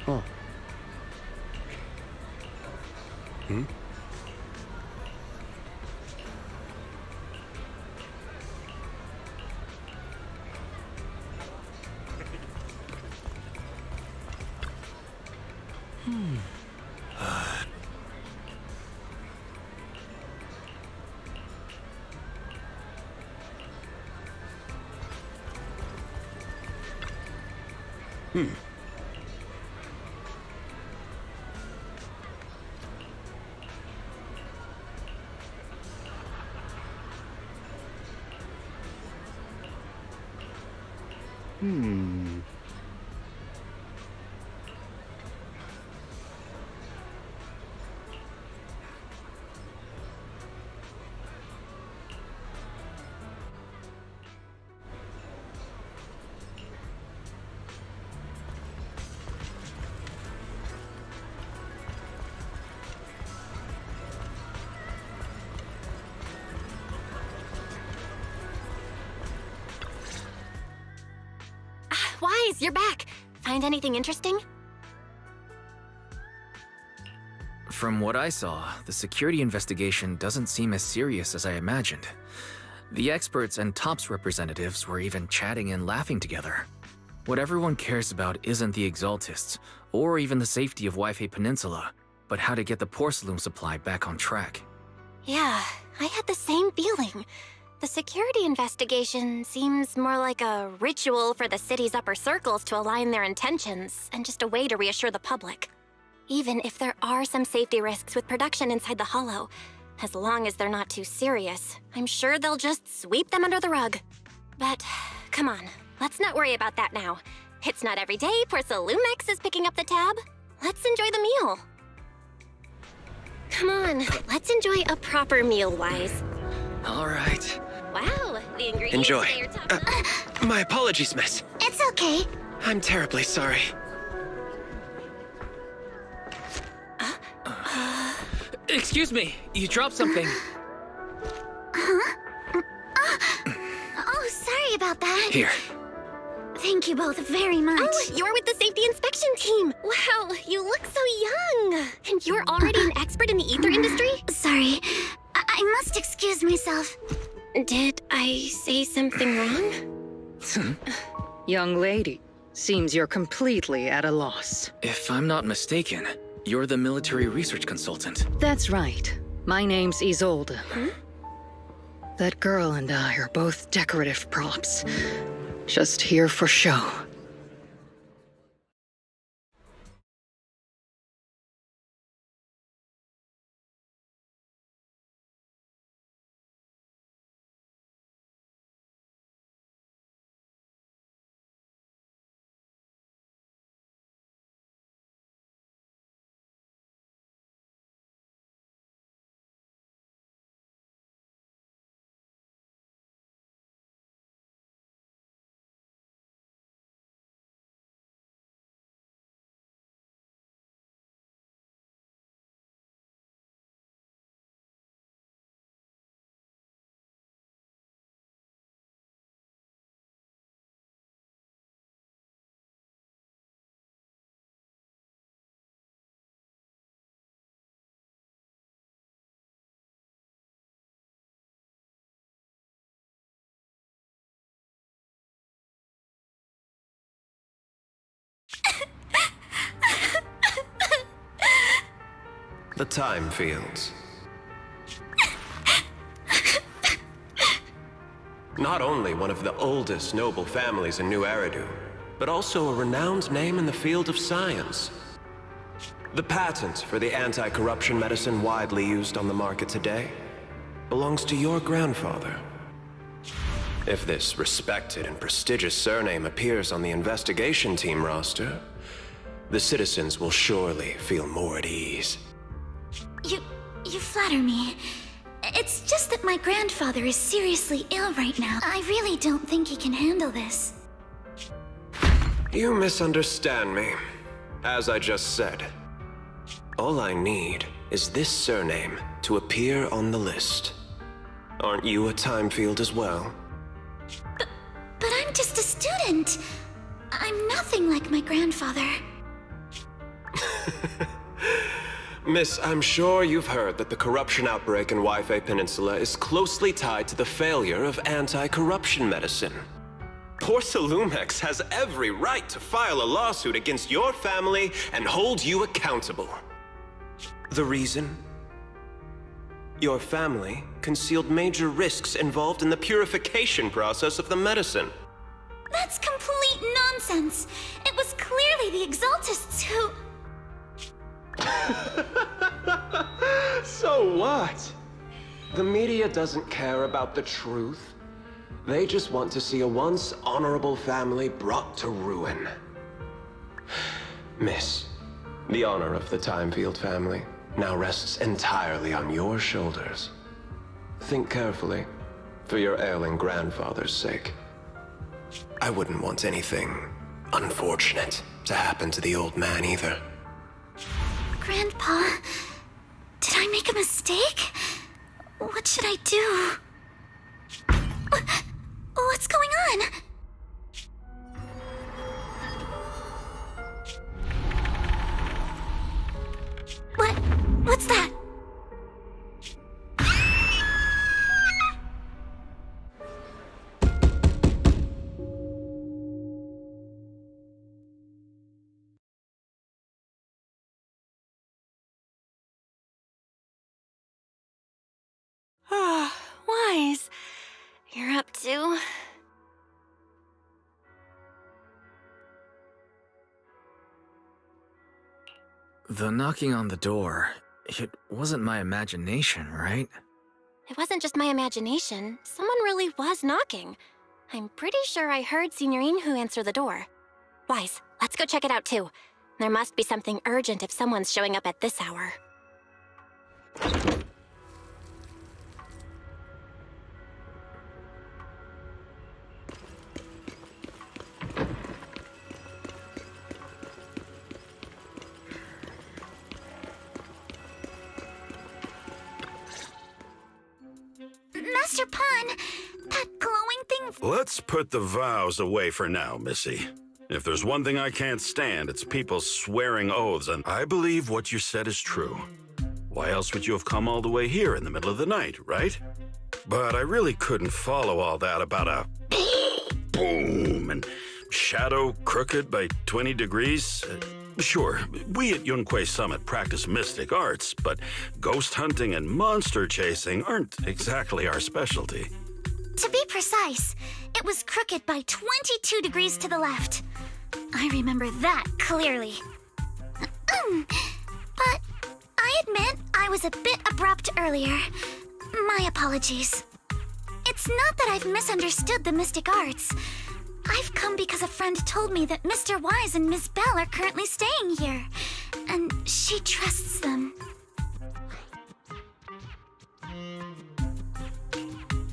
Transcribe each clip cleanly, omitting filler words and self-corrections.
Huh. Hmm? Wise, you're back. Find anything interesting? From what I saw, the security investigation doesn't seem as serious as I imagined. The experts and TOPS representatives were even chatting and laughing together. What everyone cares about isn't the Exaltists, or even the safety of Waifei Peninsula, but how to get the porcelain supply back on track. Yeah, I had the same feeling. The security investigation seems more like a ritual for the city's upper circles to align their intentions, and just a way to reassure the public. Even if there are some safety risks with production inside the Hollow, as long as they're not too serious, I'm sure they'll just sweep them under the rug. But, come on, let's not worry about that now. It's not every day Porcelumex is picking up the tab. Let's enjoy the meal. Come on, let's enjoy a proper meal, Wise. All right. Wow, the ingredients Enjoy. today are top. My apologies, miss. It's okay. I'm terribly sorry. Excuse me, you dropped something. Oh, sorry about that. Here. Thank you both very much. Oh, you're with the safety inspection team. Wow, you look so young. And you're already an expert in the ether industry? Sorry. I must excuse myself. Did I say something wrong? Young lady, seems you're completely at a loss. If I'm not mistaken, you're the military research consultant. That's right. My name's Isolde. That girl and I are both decorative props. Just here for show. The time fields. Not only one of the oldest noble families in New Eridu, but also a renowned name in the field of science. The patent for the anti-corruption medicine widely used on the market today belongs to your grandfather. If this respected and prestigious surname appears on the investigation team roster, the citizens will surely feel more at ease. You flatter me. It's just that my grandfather is seriously ill right now. I really don't think he can handle this. You misunderstand me. As I just said, all I need is this surname to appear on the list. Aren't you a time field as well? But I'm just a student. I'm nothing like my grandfather. Miss, I'm sure you've heard that the corruption outbreak in Wi-Fi Peninsula is closely tied to the failure of anti-corruption medicine. Porcelumex has every right to file a lawsuit against your family and hold you accountable. The reason? Your family concealed major risks involved in the purification process of the medicine. That's complete nonsense. It was clearly the Exaltists who... So what? The media doesn't care about the truth. They just want to see a once honorable family brought to ruin. Miss, the honor of the Timefield family now rests entirely on your shoulders. Think carefully, for your ailing grandfather's sake. I wouldn't want anything unfortunate to happen to the old man either. Grandpa, did I make a mistake? What should I do? What's going on? What's that? Wise. You're up too? The knocking on the door, it wasn't my imagination, right? It wasn't just my imagination. Someone really was knocking. I'm pretty sure I heard Signorine who answer the door. Wise, let's go check it out too. There must be something urgent if someone's showing up at this hour. Master Pawn, that glowing thing... Let's put the vows away for now, Missy. If there's one thing I can't stand, it's people swearing oaths, and I believe what you said is true. Why else would you have come all the way here in the middle of the night, right? But I really couldn't follow all that about a boom and shadow crooked by 20 degrees. Sure, we at Yunquay Summit practice mystic arts, but ghost hunting and monster chasing aren't exactly our specialty. To be precise, it was crooked by 22 degrees to the left. I remember that clearly. But I admit I was a bit abrupt earlier. My apologies. It's not that I've misunderstood the mystic arts. I've come because a friend told me that Mr. Wise and Miss Bell are currently staying here, and she trusts them.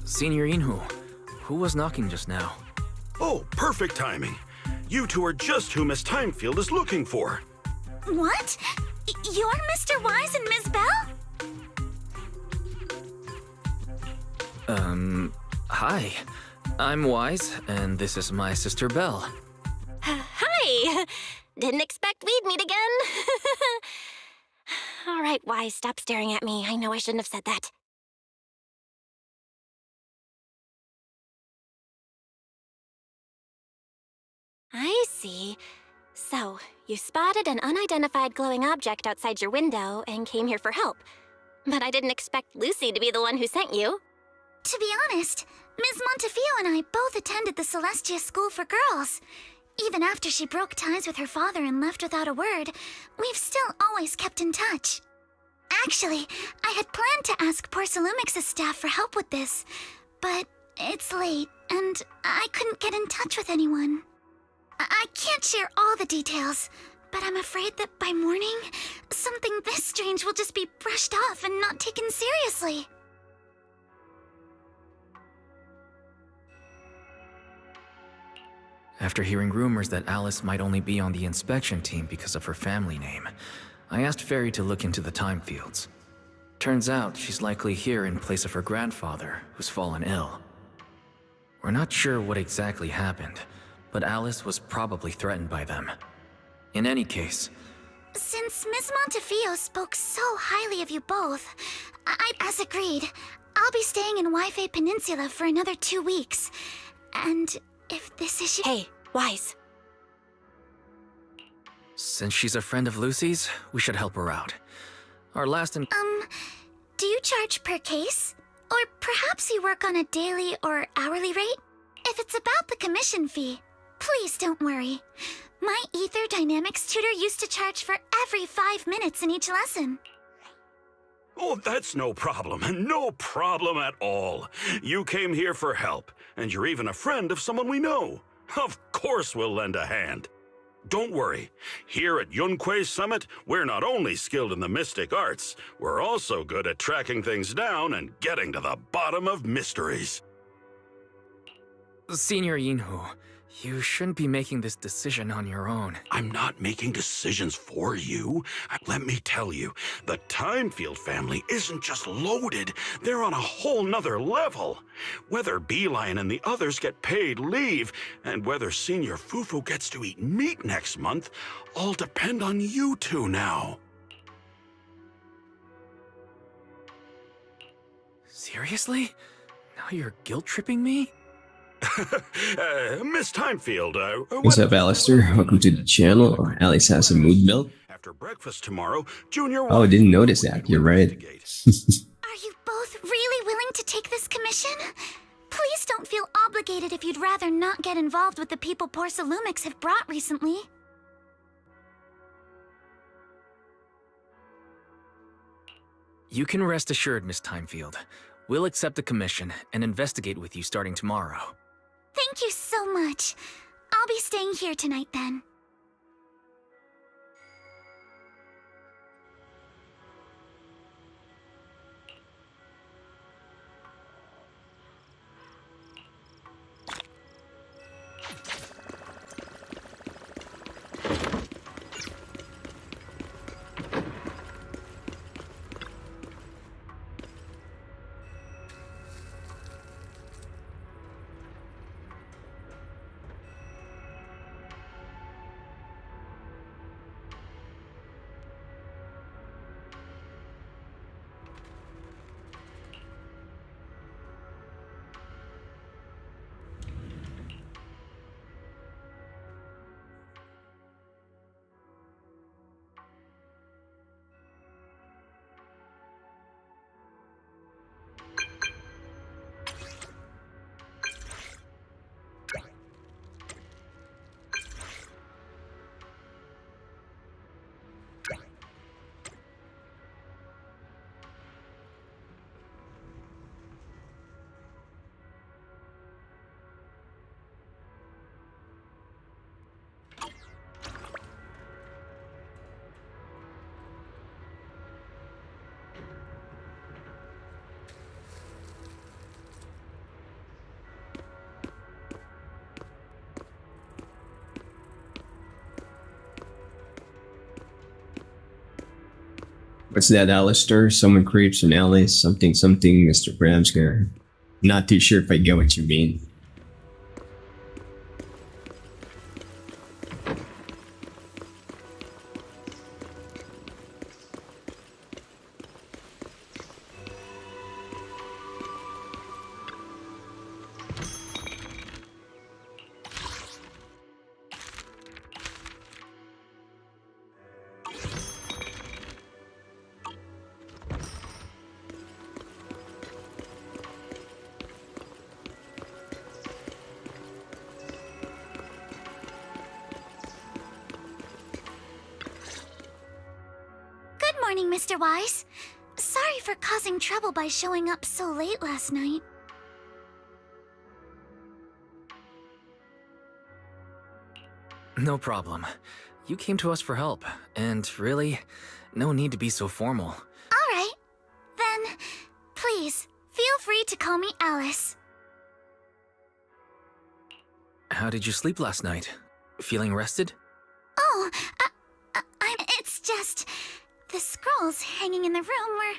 Signorine who was knocking just now? Oh, perfect timing. You two are just who Miss Timefield is looking for. What? You're Mr. Wise and Miss Bell? Hi. I'm Wise, and this is my sister Belle. Hi! Didn't expect we'd meet again. All right, Wise, stop staring at me. I know I shouldn't have said that. I see. So, you spotted an unidentified glowing object outside your window and came here for help. But I didn't expect Lucy to be the one who sent you. To be honest, Ms. Montefiore and I both attended the Celestia School for Girls. Even after she broke ties with her father and left without a word, we've still always kept in touch. Actually, I had planned to ask Porcelumix's staff for help with this, but it's late, and I couldn't get in touch with anyone. I can't share all the details, but I'm afraid that by morning, something this strange will just be brushed off and not taken seriously. After hearing rumors that Alice might only be on the inspection team because of her family name, I asked Fairy to look into the time fields. Turns out she's likely here in place of her grandfather, who's fallen ill. We're not sure what exactly happened, but Alice was probably threatened by them. In any case, Since Ms. Montefiore spoke so highly of you both, as agreed, I'll be staying in Wi-Fi Peninsula for another 2 weeks. And if this issue— Hey, Wise. Since she's a friend of Lucy's, we should help her out. Our last do you charge per case? Or perhaps you work on a daily or hourly rate? If it's about the commission fee, please don't worry. My Ether Dynamics tutor used to charge for every 5 minutes in each lesson. Oh, that's no problem. No problem at all. You came here for help, and you're even a friend of someone we know. Of course we'll lend a hand. Don't worry. Here at Yunque Summit, we're not only skilled in the mystic arts, we're also good at tracking things down and getting to the bottom of mysteries. Senior Yinhu, you shouldn't be making this decision on your own. I'm not making decisions for you. Let me tell you, the Timefield family isn't just loaded, they're on a whole nother level. Whether Beeline and the others get paid leave, and whether Senior Fufu gets to eat meat next month, all depend on you two now. Seriously? Now you're guilt-tripping me? Miss Timefield, What's up, Alistair? Welcome to the channel. Alice has a mood belt. After breakfast tomorrow, Junior. Oh, I didn't notice that. You're right. Are you both really willing to take this commission? Please don't feel obligated if you'd rather not get involved with the people Porcelumix have brought recently. You can rest assured, Miss Timefield. We'll accept the commission and investigate with you starting tomorrow. Thank you so much. I'll be staying here tonight then. What's that, Alistair? Someone creeps an Alice, something, Mr. Bramsker. Not too sure if I get what you mean. Good morning, Mr. Wise. Sorry for causing trouble by showing up so late last night. No problem. You came to us for help, and really, no need to be so formal. All right. Then, please, feel free to call me Alice. How did you sleep last night? Feeling rested? Oh, it's just... the scrolls hanging in the room were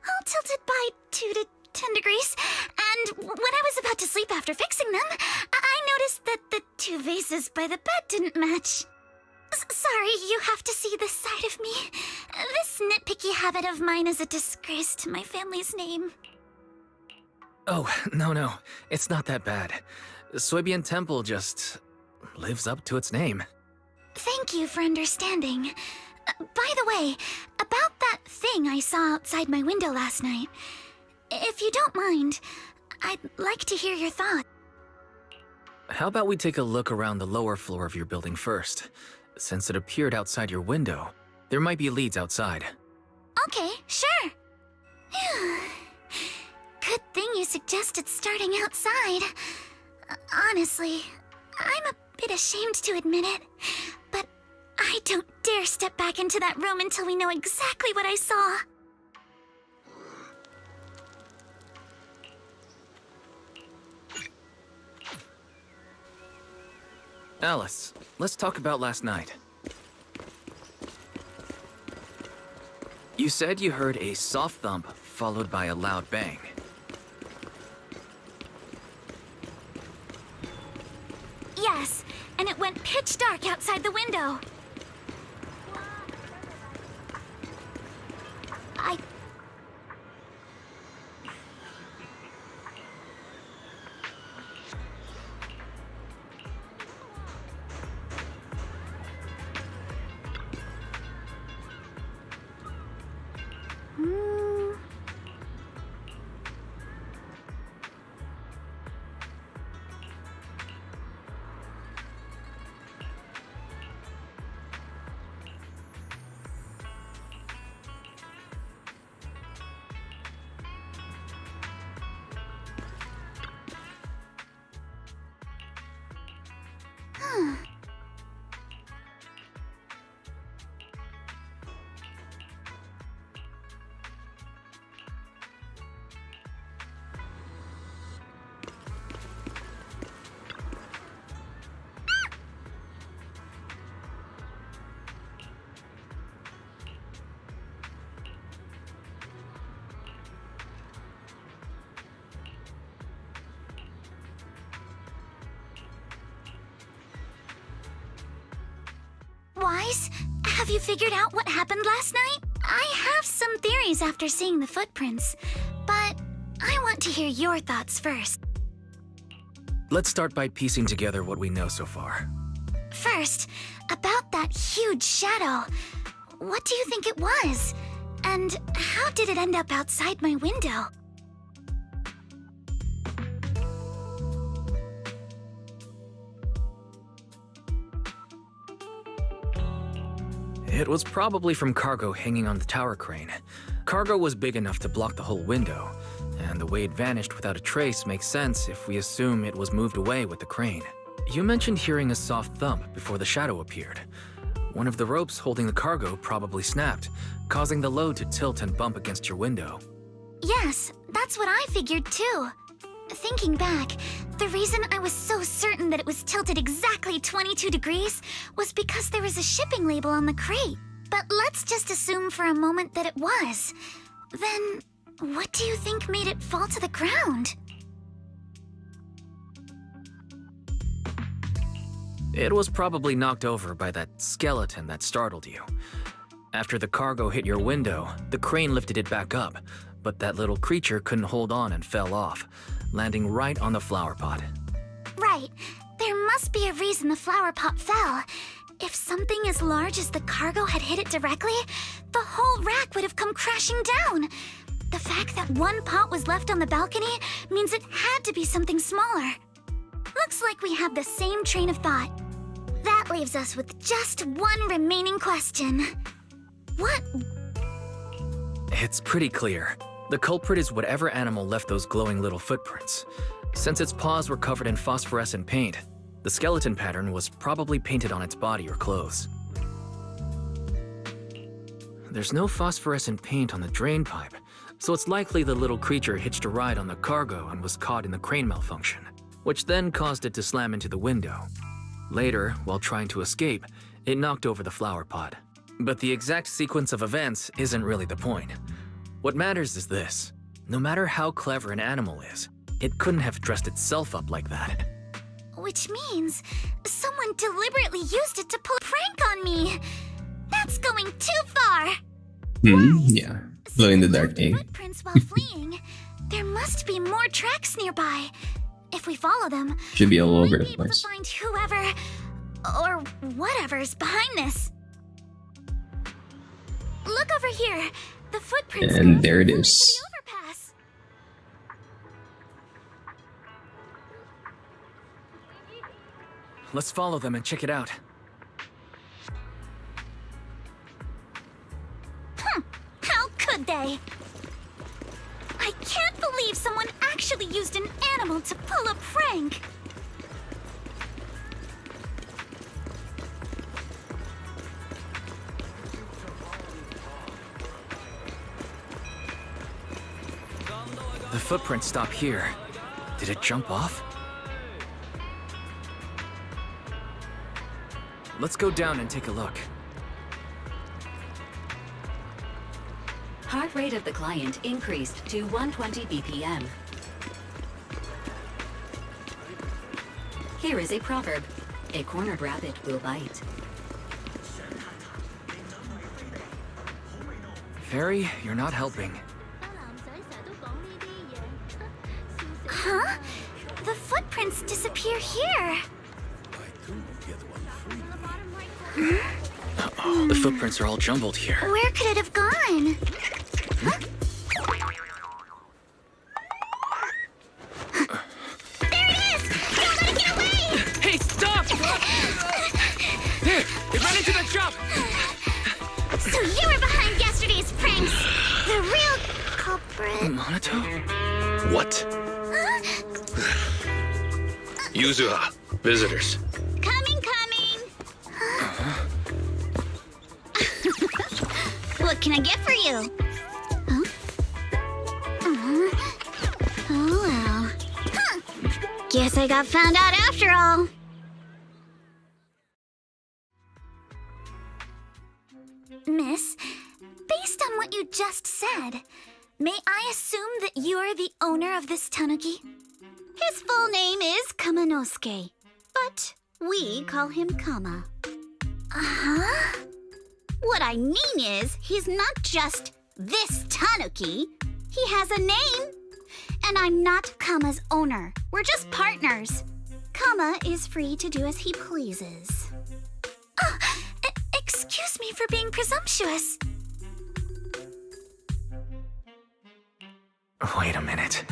all tilted by 2 to 10 degrees, and when I was about to sleep after fixing them, I noticed that the 2 vases by the bed didn't match. Sorry, you have to see this side of me. This nitpicky habit of mine is a disgrace to my family's name. Oh, no, it's not that bad. Soybean Temple just lives up to its name. Thank you for understanding. By the way, about that thing I saw outside my window last night. If you don't mind, I'd like to hear your thoughts. How about we take a look around the lower floor of your building first? Since it appeared outside your window, there might be leads outside. Okay, sure. Good thing you suggested starting outside. Honestly, I'm a bit ashamed to admit it, but I don't dare step back into that room until we know exactly what I saw. Alice, let's talk about last night. You said you heard a soft thump followed by a loud bang. Yes, and it went pitch dark outside the window. Wise, have you figured out what happened last night? I have some theories after seeing the footprints, but I want to hear your thoughts first. Let's start by piecing together what we know so far. First, about that huge shadow. What do you think it was? And how did it end up outside my window? It was probably from cargo hanging on the tower crane. Cargo was big enough to block the whole window, and the way it vanished without a trace makes sense if we assume it was moved away with the crane. You mentioned hearing a soft thump before the shadow appeared. One of the ropes holding the cargo probably snapped, causing the load to tilt and bump against your window. Yes, that's what I figured too. Thinking back, the reason I was so certain that it was tilted exactly 22 degrees was because there was a shipping label on the crate. But let's just assume for a moment that it was. Then, what do you think made it fall to the ground? It was probably knocked over by that skeleton that startled you. After the cargo hit your window, the crane lifted it back up, but that little creature couldn't hold on and fell off, landing right on the flower pot. Right. There must be a reason the flower pot fell. If something as large as the cargo had hit it directly, the whole rack would have come crashing down. The fact that one pot was left on the balcony means it had to be something smaller. Looks like we have the same train of thought. That leaves us with just one remaining question. What? It's pretty clear. The culprit is whatever animal left those glowing little footprints. Since its paws were covered in phosphorescent paint, the skeleton pattern was probably painted on its body or clothes. There's no phosphorescent paint on the drain pipe, so it's likely the little creature hitched a ride on the cargo and was caught in the crane malfunction, which then caused it to slam into the window. Later, while trying to escape, it knocked over the flower pot. But the exact sequence of events isn't really the point. What matters is this. No matter how clever an animal is, it couldn't have dressed itself up like that. Which means someone deliberately used it to pull a prank on me. That's going too far. Yeah. Glow in the dark egg. Footprints while fleeing. There must be more tracks nearby. If we follow them, Should be all over we'll the be able place. to find whoever or whatever's behind this. Look over here. The footprints. And go there it to is. the overpass. Let's follow them and check it out. How could they? I can't believe someone actually used an animal to pull a prank. The footprints stop here. Did it jump off? Let's go down and take a look. Heart rate of the client increased to 120 BPM. Here is a proverb. A cornered rabbit will bite. Fairy, you're not helping. Huh? The footprints disappear here. Uh-oh, the footprints are all jumbled here. Where could it have gone? Huh? There it is! Don't let it get away! Hey, stop! There! It ran into the shop! So you were behind yesterday's pranks! The real culprit. Monato? What? Yuzuha, visitors. Coming! What can I get for you? Huh? Oh well. Huh. Guess I got found out after all. Miss, based on what you just said, may I assume that you're the owner of this tanuki? His full name is Kamanosuke, but we call him Kama. Uh-huh. What I mean is, he's not just this tanuki. He has a name. And I'm not Kama's owner. We're just partners. Kama is free to do as he pleases. Excuse me for being presumptuous. Wait a minute.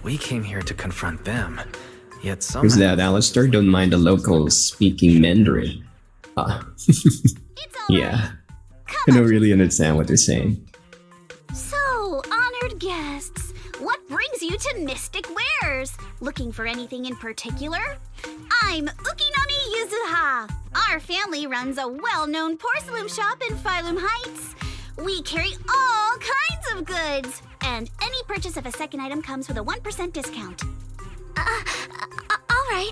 We came here to confront them. Yet somehow... Who's that, Alistair? Don't mind the locals speaking Mandarin. It's all Yeah. right. I Kama. don't really understand what they're saying. So, honored guests, what brings you to Mystic Wares? Looking for anything in particular? I'm Ukinami Yuzuha. Our family runs a well-known porcelain shop in Phylum Heights. We carry all kinds of goods, and any purchase of a second item comes with a 1% discount. All right.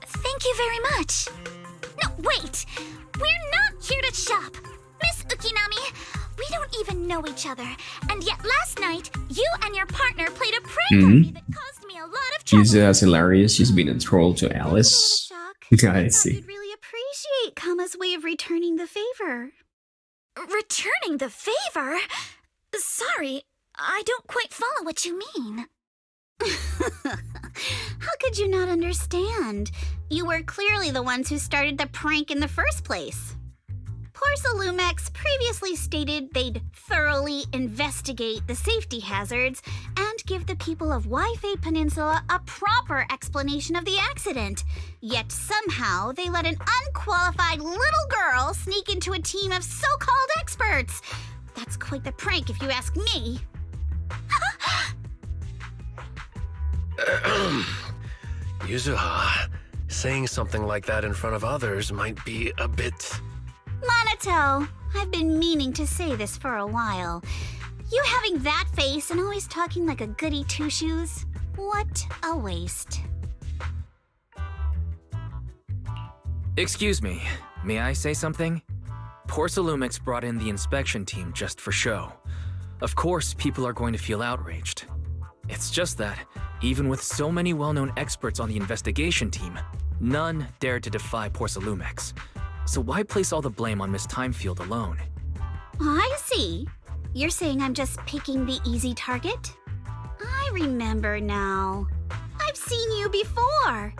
Thank you very much. No, wait. We're not here to shop. Miss Ukinami, we don't even know each other. And yet last night, you and your partner played a prank on me that caused me a lot of trouble. Yuzuha's hilarious. She's been a troll to Alice. I I see. would really appreciate Kama's way of returning the favor. Returning the favor? Sorry, I don't quite follow what you mean. How could you not understand? You were clearly the ones who started the prank in the first place. Porcelumex previously stated they'd thoroughly investigate the safety hazards and give the people of Waifei Peninsula a proper explanation of the accident. Yet somehow they let an unqualified little girl sneak into a team of so-called experts. That's quite the prank if you ask me. Yuzuha, saying something like that in front of others might be a bit... Monato, I've been meaning to say this for a while. You having that face and always talking like a goody two-shoes? What a waste. Excuse me, may I say something? Porcelumix brought in the inspection team just for show. Of course, people are going to feel outraged. It's just that, even with so many well-known experts on the investigation team, None dared to defy Porcelumex. So why place all the blame on Miss Timefield alone? I see. You're saying I'm just picking the easy target? I remember now. I've seen you before.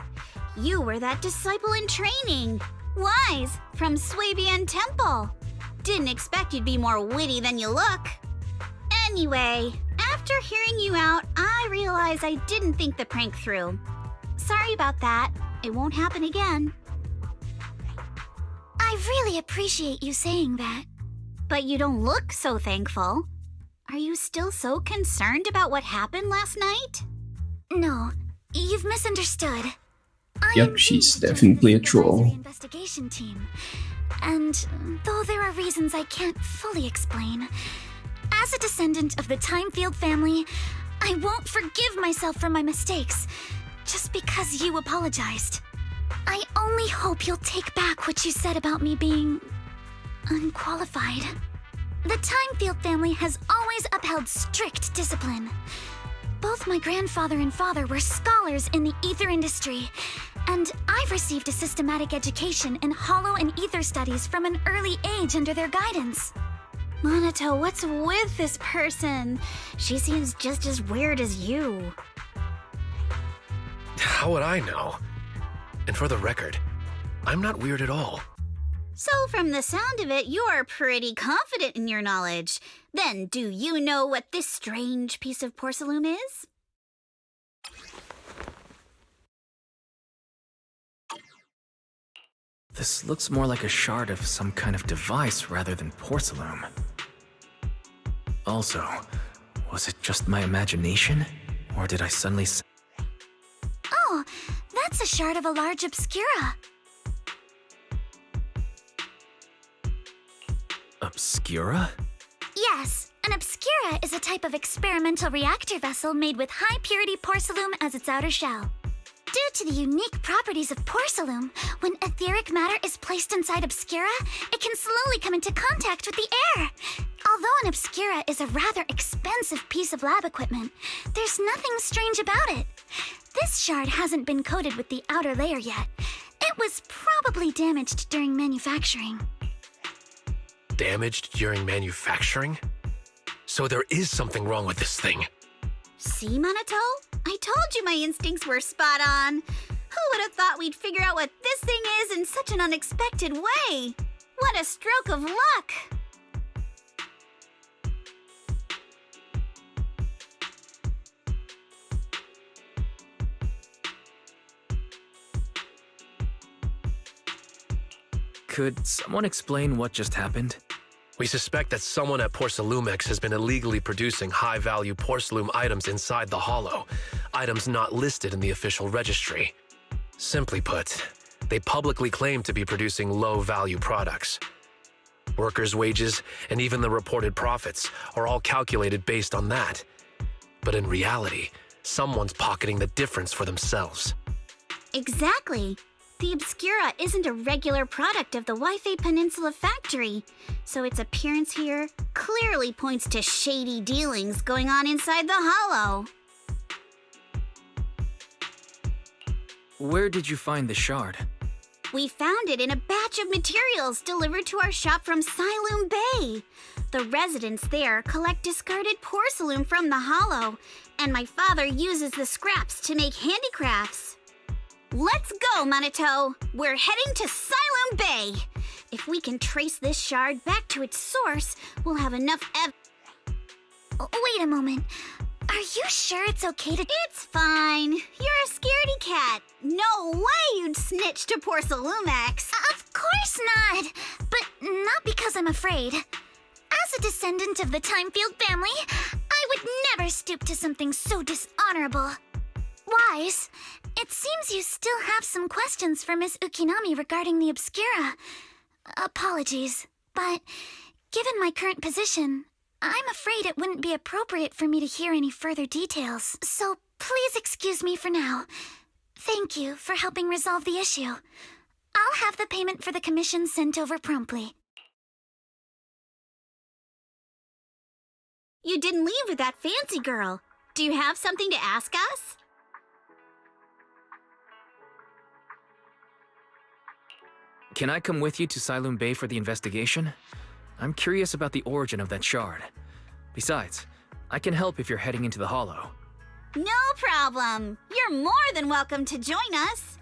You were that disciple in training. Wise, from Swabian Temple. Didn't expect you'd be more witty than you look. Anyway, after hearing you out, I realized I didn't think the prank through. Sorry about that. It won't happen again. I really appreciate you saying that. But you don't look so thankful. Are you still so concerned about what happened last night? No, you've misunderstood. Yep, she's definitely a troll. Investigation team. And though there are reasons I can't fully explain, as a descendant of the Timefield family, I won't forgive myself for my mistakes just because you apologized. I only hope you'll take back what you said about me being unqualified. The Timefield family has always upheld strict discipline. Both my grandfather and father were scholars in the ether industry, and I've received a systematic education in hollow and ether studies from an early age under their guidance. Monato, what's with this person? She seems just as weird as you. How would I know? And for the record, I'm not weird at all. So from the sound of it, you're pretty confident in your knowledge. Then do you know what this strange piece of porcelain is? This looks more like a shard of some kind of device rather than porcelain. Also, was it just my imagination? Or did I suddenly... Oh, that's a shard of a large obscura. Obscura? Yes, an obscura is a type of experimental reactor vessel made with high-purity porcelain as its outer shell. Due to the unique properties of porcelain, when etheric matter is placed inside obscura, it can slowly come into contact with the air. Although an obscura is a rather expensive piece of lab equipment, there's nothing strange about it. This shard hasn't been coated with the outer layer yet. It was probably damaged during manufacturing. Damaged during manufacturing? So there is something wrong with this thing. See, Monato? I told you my instincts were spot on. Who would have thought we'd figure out what this thing is in such an unexpected way? What a stroke of luck! Could someone explain what just happened? We suspect that someone at Porcelumex has been illegally producing high-value porcelain items inside the Hollow, items not listed in the official registry. Simply put, they publicly claim to be producing low-value products. Workers' wages and even the reported profits are all calculated based on that. But in reality, someone's pocketing the difference for themselves. Exactly. The Obscura isn't a regular product of the Wi-Fi Peninsula factory, so its appearance here clearly points to shady dealings going on inside the Hollow. Where did you find the shard? We found it in a batch of materials delivered to our shop from Siloam Bay. The residents there collect discarded porcelain from the Hollow, and my father uses the scraps to make handicrafts. Let's go, Monato! We're heading to Siloam Bay! If we can trace this shard back to its source, we'll have enough Wait a moment. Are you sure it's okay to— It's fine. You're a scaredy cat. No way you'd snitch to Porcelumex. Of course not! But not because I'm afraid. As a descendant of the Timefield family, I would never stoop to something so dishonorable. Wise, it seems you still have some questions for Miss Ukinami regarding the Obscura. Apologies, but given my current position, I'm afraid it wouldn't be appropriate for me to hear any further details. So please excuse me for now. Thank you for helping resolve the issue. I'll have the payment for the commission sent over promptly. You didn't leave with that fancy girl. Do you have something to ask us? Can I come with you to Silum Bay for the investigation? I'm curious about the origin of that shard. Besides, I can help if you're heading into the Hollow. No problem. You're more than welcome to join us.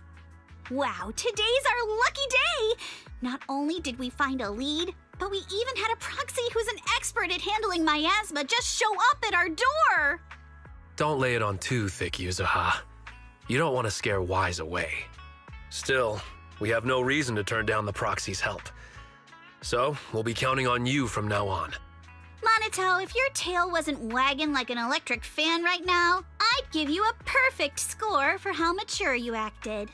Wow, today's our lucky day! Not only did we find a lead, but we even had a proxy who's an expert at handling miasma just show up at our door! Don't lay it on too thick, Yuzuha. You don't want to scare Wise away. Still, we have no reason to turn down the proxy's help. So, we'll be counting on you from now on. Monito, if your tail wasn't wagging like an electric fan right now, I'd give you a perfect score for how mature you acted.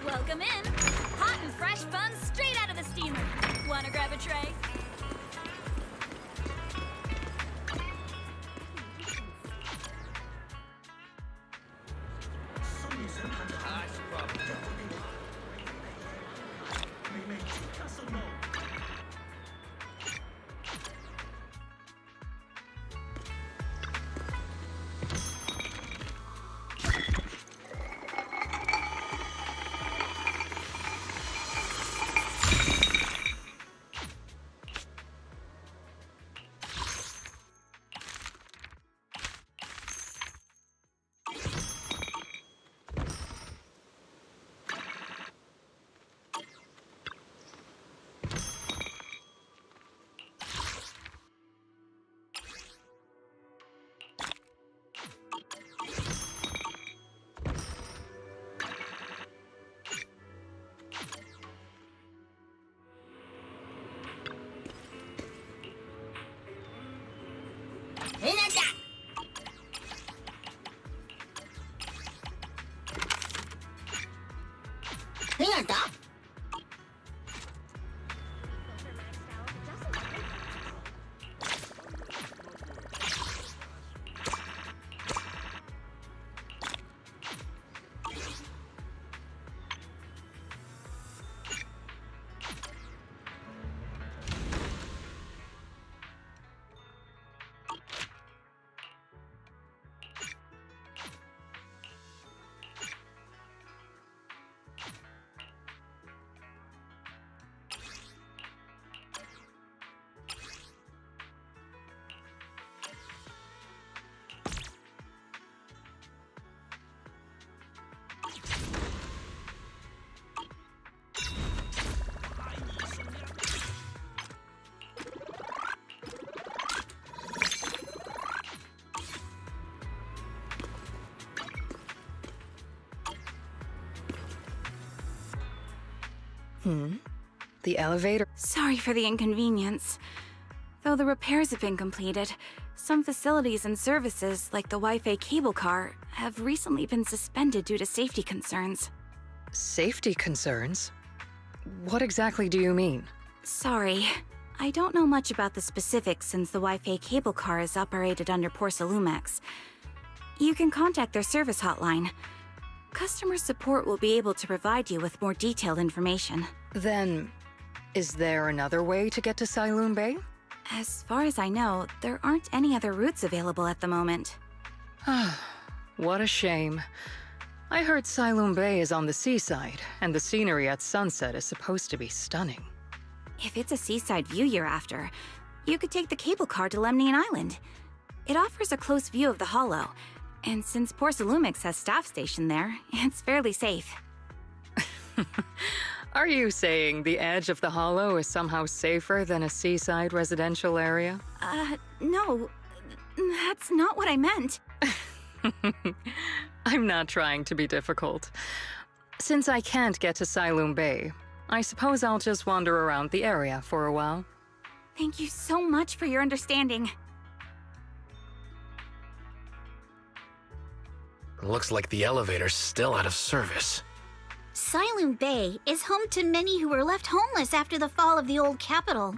Welcome in. Hot and fresh buns straight out of the steamer. Wanna grab a tray? The elevator? Sorry for the inconvenience. Though the repairs have been completed, some facilities and services, like the Wi-Fi cable car, have recently been suspended due to safety concerns. Safety concerns? What exactly do you mean? Sorry. I don't know much about the specifics since the Wi-Fi cable car is operated under Porcelumex. You can contact their service hotline. Customer support will be able to provide you with more detailed information. Then, Is there another way to get to Sailoon Bay? As far as I know, there aren't any other routes available at the moment. What a shame. I heard Sailoon Bay is on the seaside, and the scenery at sunset is supposed to be stunning. If it's a seaside view you're after, you could take the cable car to Lemnian Island. It offers a close view of the Hollow, and since Porsalumix has staff stationed there, it's fairly safe. Are you saying the edge of the Hollow is somehow safer than a seaside residential area? No. That's not what I meant. I'm not trying to be difficult. Since I can't get to Sailoon Bay, I suppose I'll just wander around the area for a while. Thank you so much for your understanding. Looks like the elevator's still out of service. Sailoon Bay is home to many who were left homeless after the fall of the old capital.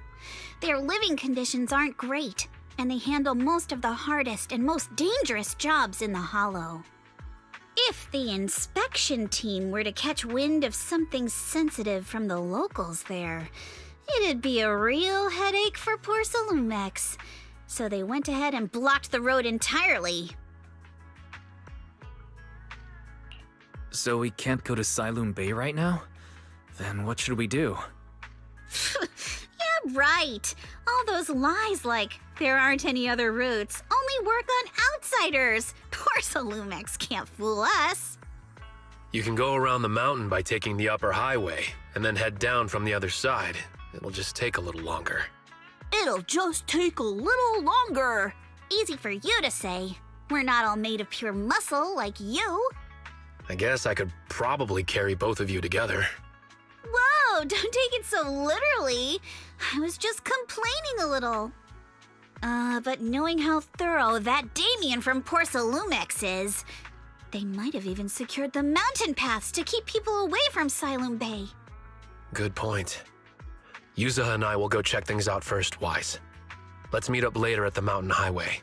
Their living conditions aren't great, and they handle most of the hardest and most dangerous jobs in the Hollow. If the inspection team were to catch wind of something sensitive from the locals there, it'd be a real headache for Porsalumix. So they went ahead and blocked the road entirely. So we can't go to Sailoon Bay right now? Then what should we do? Yeah, right. All those lies like there aren't any other routes only work on outsiders. Porsalumix can't fool us. You can go around the mountain by taking the upper highway, and then head down from the other side. It'll just take a little longer. It'll just take a little longer. Easy for you to say. We're not all made of pure muscle like you. I guess I could probably carry both of you together. Whoa, don't take it so literally. I was just complaining a little. But knowing how thorough that Damien from Porsalumix is, they might have even secured the mountain paths to keep people away from Sailoon Bay. Good point. Yuzaha and I will go check things out first, Wise. Let's meet up later at the mountain highway.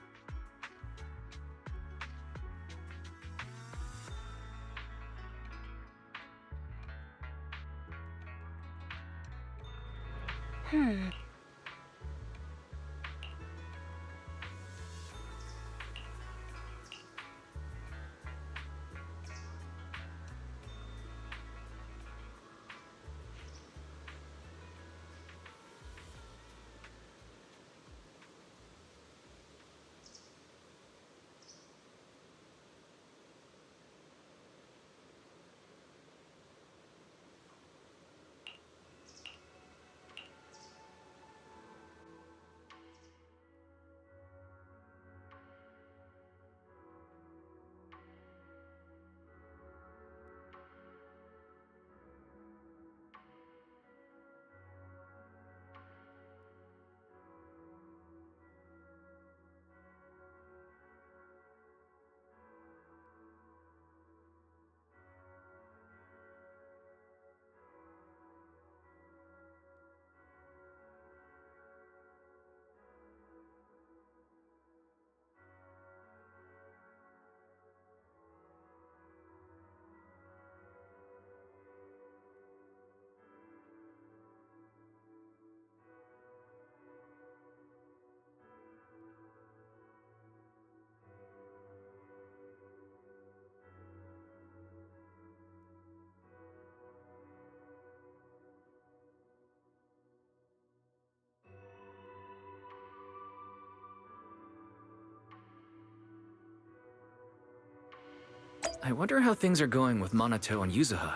I wonder how things are going with Minato and Yuzaha.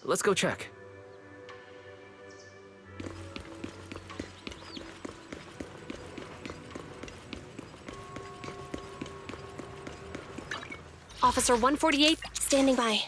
Let's go check. Officer 148, standing by.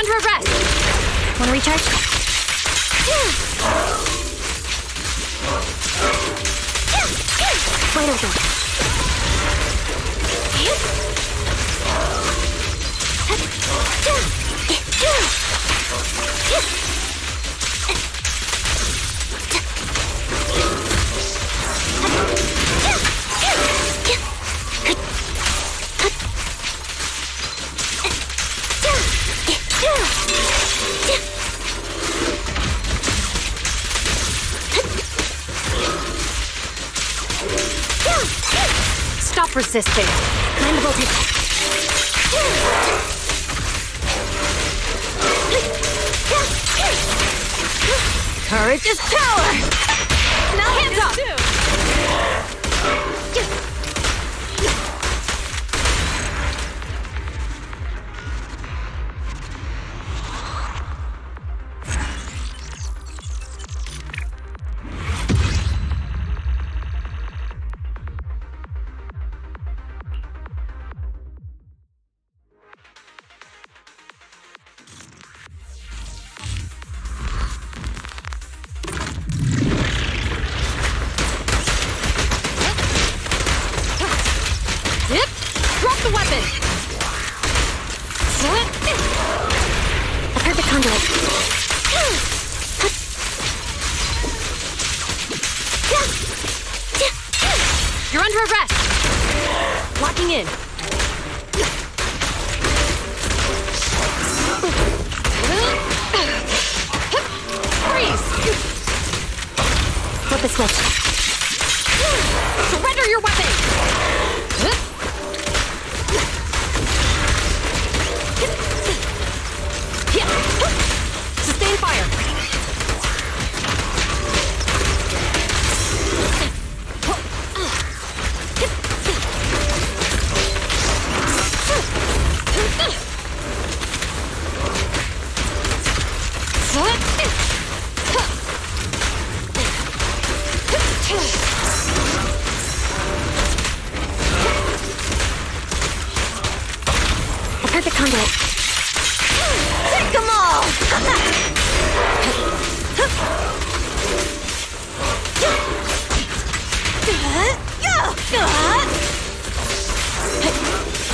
under arrest! Wanna recharge? Wide open. Stop resisting. Mind the voltage. Courage is power! Now hands up! Drop the weapon! A perfect conduit. You're under arrest! Locking in. Freeze! Flip the switch. Surrender your weapon! Sustain fire! A perfect conduit. Take them all!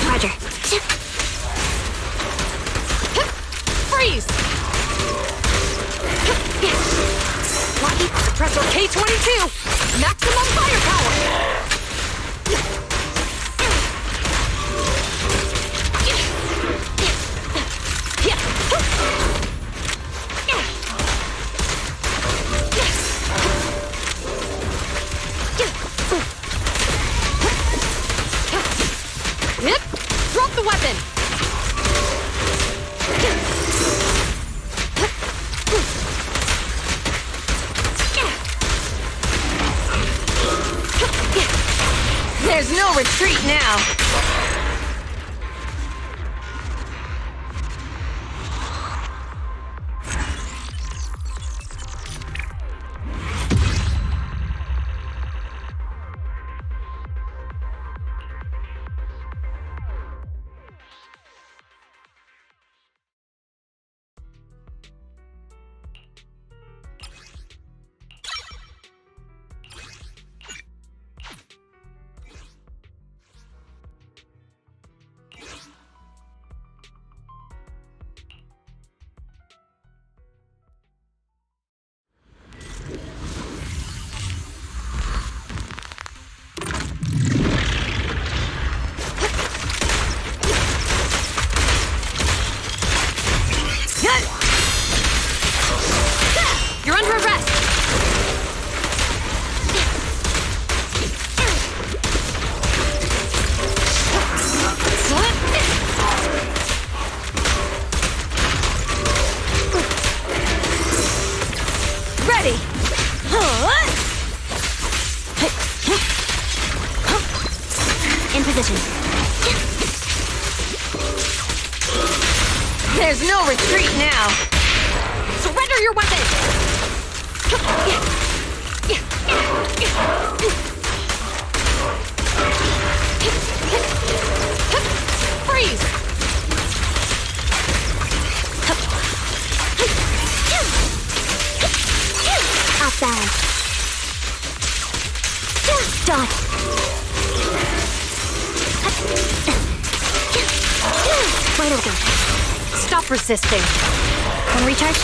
Roger. Freeze! Lucky suppressor K-22! Maximum firepower! Drop the weapon! There's no retreat now! You're under arrest! Ready! In position. There's no retreat now! Surrender your weapon! Freeze! Done. Where do we go? Stop resisting. Wanna recharge?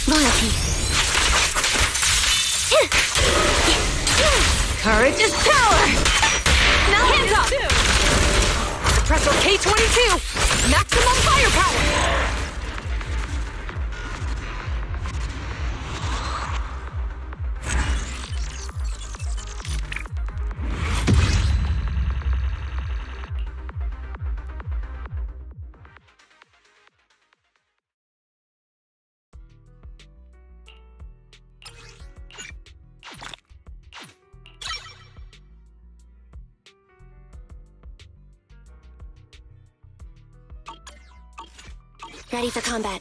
Loyalty. Courage is power! Now hands up! Suppressor K-22! Maximum firepower! Ready for combat.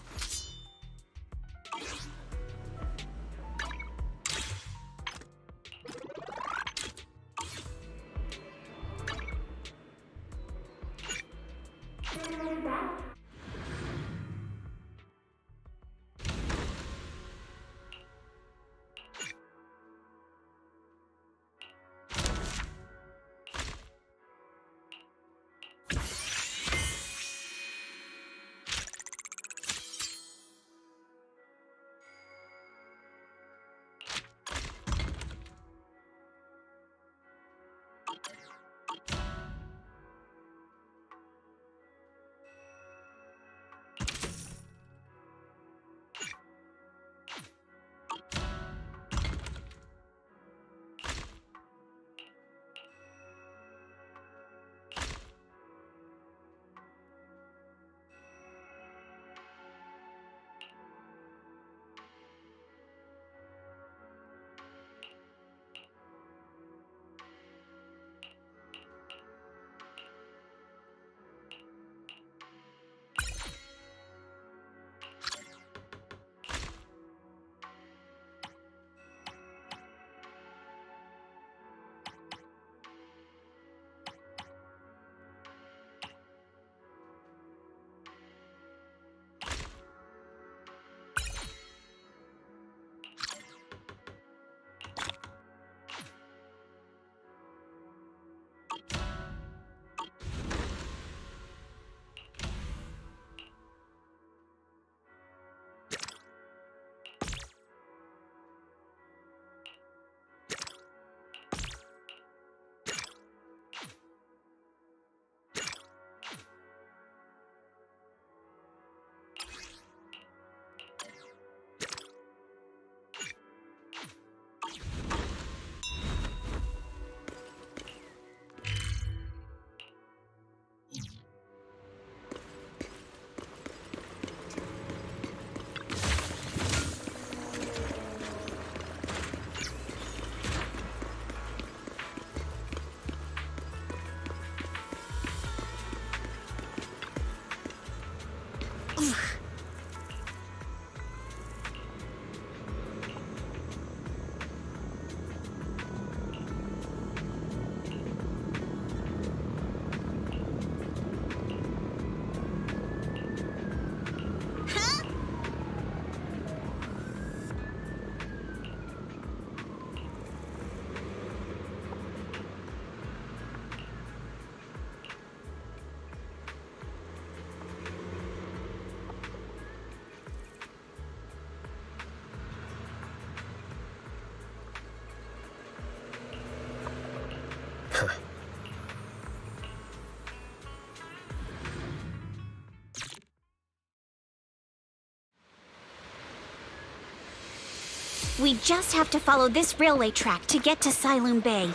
We just have to follow this railway track to get to Sailoon Bay.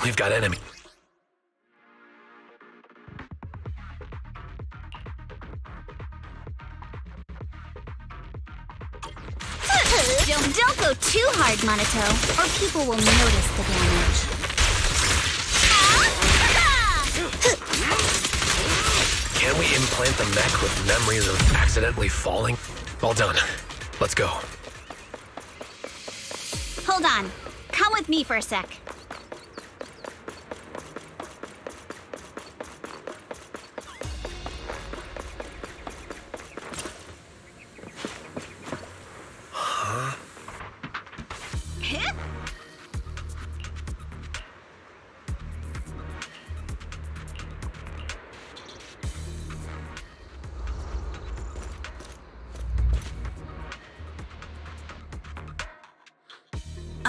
We've got enemy. Don't go too hard, Monato, or people will notice the damage. Can we implant the mech with memories of accidentally falling? All done. Let's go. Hold on. Come with me for a sec.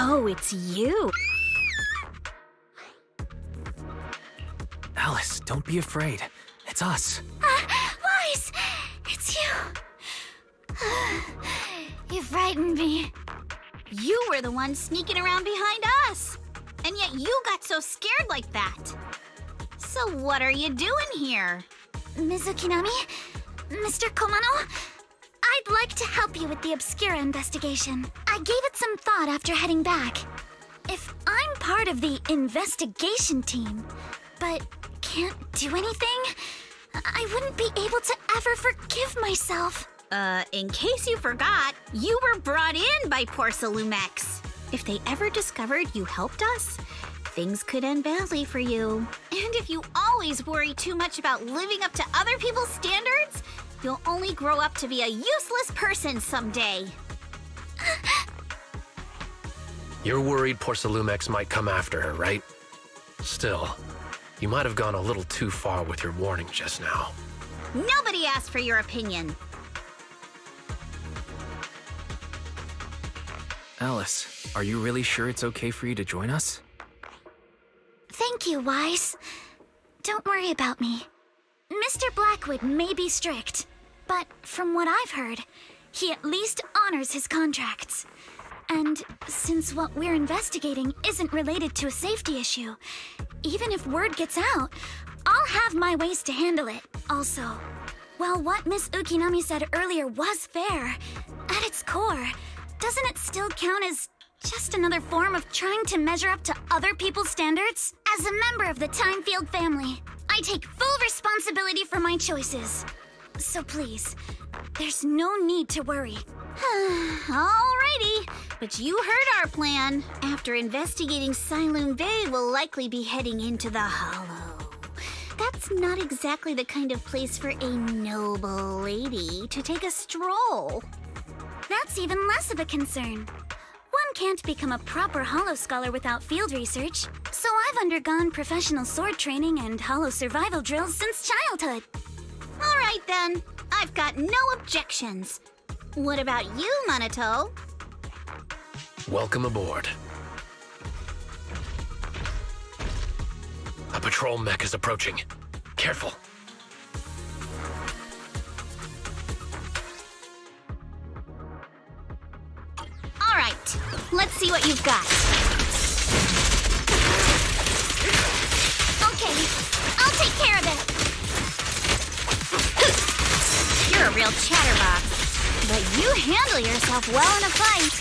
Oh, it's you. Alice, don't be afraid. It's us. Wise, it's you. You frightened me. You were the one sneaking around behind us. And yet you got so scared like that. So what are you doing here? Mizukinami? Mr. Komano? I'd like to help you with the Obscura investigation. I gave it some thought after heading back. If I'm part of the investigation team, but can't do anything, I wouldn't be able to ever forgive myself. In case you forgot, you were brought in by Porcelumex. If they ever discovered you helped us, things could end badly for you. And if you always worry too much about living up to other people's standards, you'll only grow up to be a useless person someday. You're worried Porcelumex might come after her, right? Still, you might have gone a little too far with your warning just now. Nobody asked for your opinion. Alice, are you really sure it's okay for you to join us? Thank you, Wise. Don't worry about me. Mr. Blackwood may be strict, but from what I've heard, he at least honors his contracts. And since what we're investigating isn't related to a safety issue, even if word gets out, I'll have my ways to handle it. Also, while what Miss Ukinami said earlier was fair, at its core, doesn't it still count as just another form of trying to measure up to other people's standards? As a member of the Timefield family, I take full responsibility for my choices. So please, there's no need to worry. Alrighty, but you heard our plan. After investigating Siloon Bay, we'll likely be heading into the Hollow. That's not exactly the kind of place for a noble lady to take a stroll. That's even less of a concern. One can't become a proper Hollow scholar without field research, so I've undergone professional sword training and Hollow survival drills since childhood. Alright then, I've got no objections. What about you, Monato? Welcome aboard. A patrol mech is approaching. Careful. Alright, let's see what you've got. Okay, I'll take care of it. You're a real chatterbox, but you handle yourself well in a fight.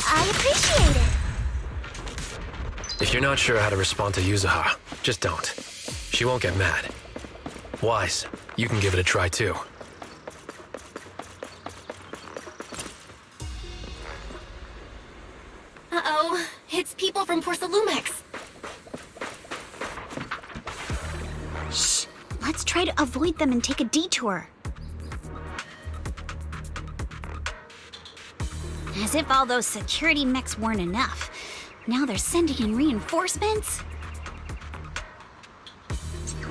I appreciate it. If you're not sure how to respond to Yuzuha, just don't. She won't get mad. Wise, you can give it a try too. Uh-oh, it's people from Porcelumex. Shh, let's try to avoid them and take a detour. As if all those security mechs weren't enough. Now they're sending in reinforcements?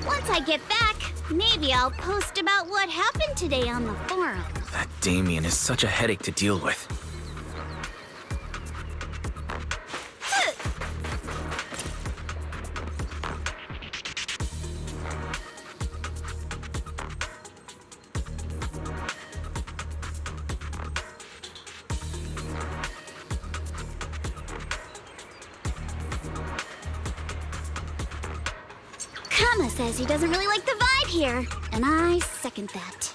Once I get back, maybe I'll post about what happened today on the forum. That Damien is such a headache to deal with. Kama says he doesn't really like the vibe here, and I second that.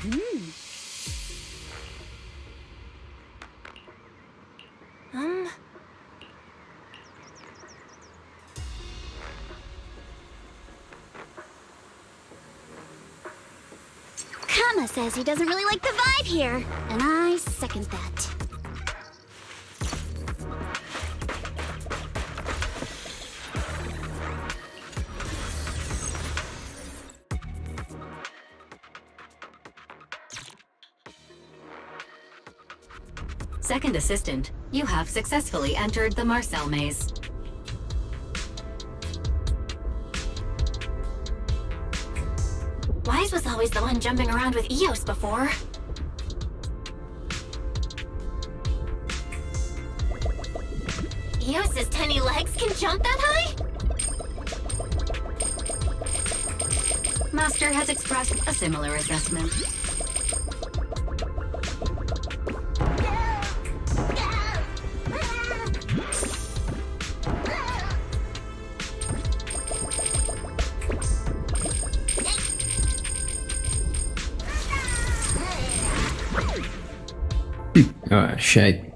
Kama says he doesn't really like the vibe here, and I second that. Second assistant, you have successfully entered the Marcel maze. Wise was always the one jumping around with Eos before. Eos's tiny legs can jump that high? Master has expressed a similar assessment. Oh, shit.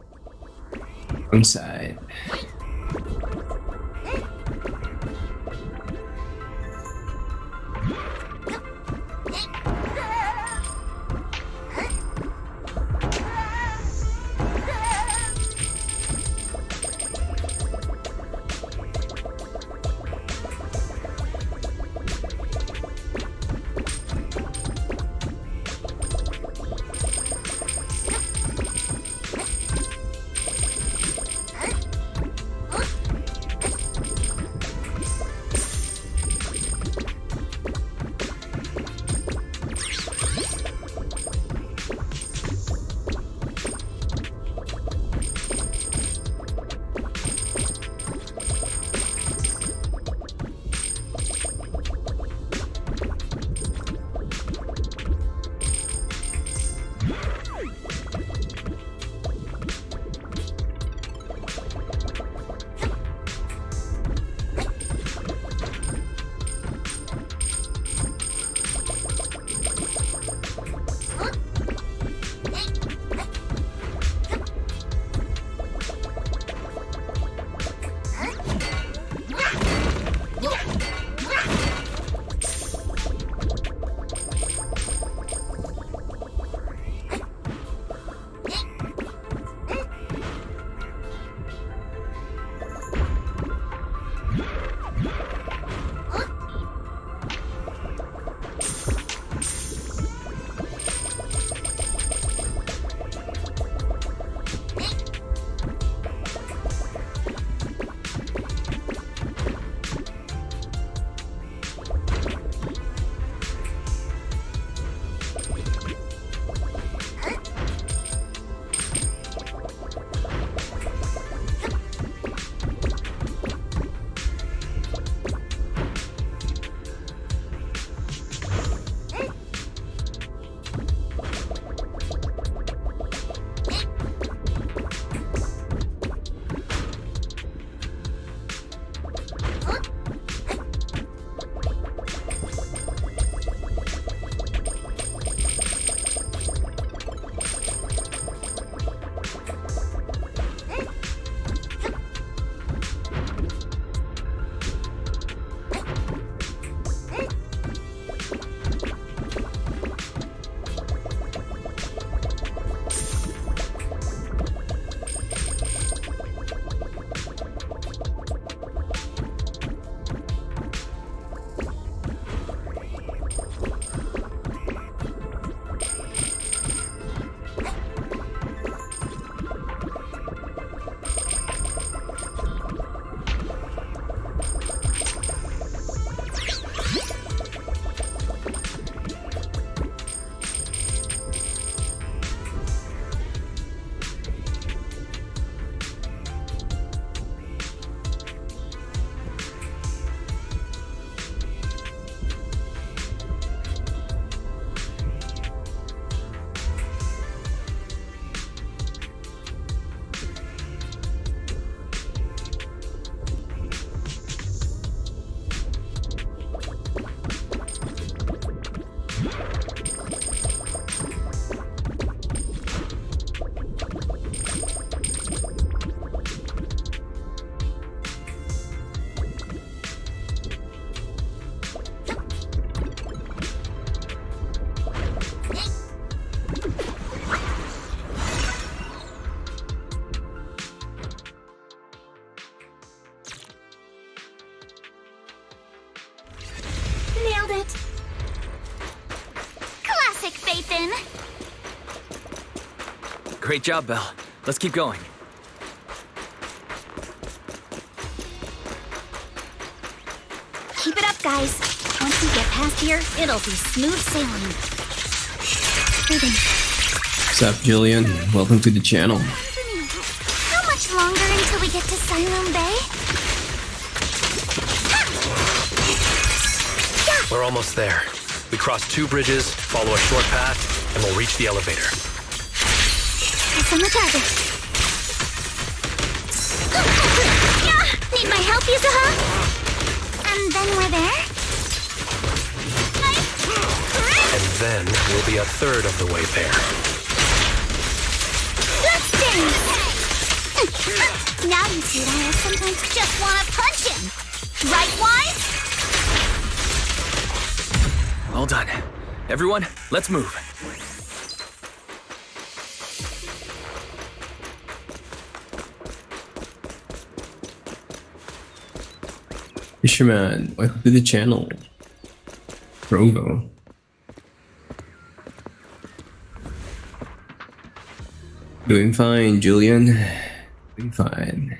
Wrong side. Great job, Belle. Let's keep going. Keep it up, guys. Once we get past here, it'll be smooth sailing. Breathing. What's up, Julian? Welcome to the channel. How much longer until we get to Siloam Bay? We're almost there. We cross 2 bridges, follow a short path, and we'll reach the elevator. It's on the target. Need my help, Yuzuha? And then we're there? And then we'll be a third of the way there. Let's dance! Now you see why I sometimes just want to punch him. Right, Wise? All done. Everyone, let's move. Fisherman, welcome to the channel. Provo. Doing fine, Julian. Doing fine.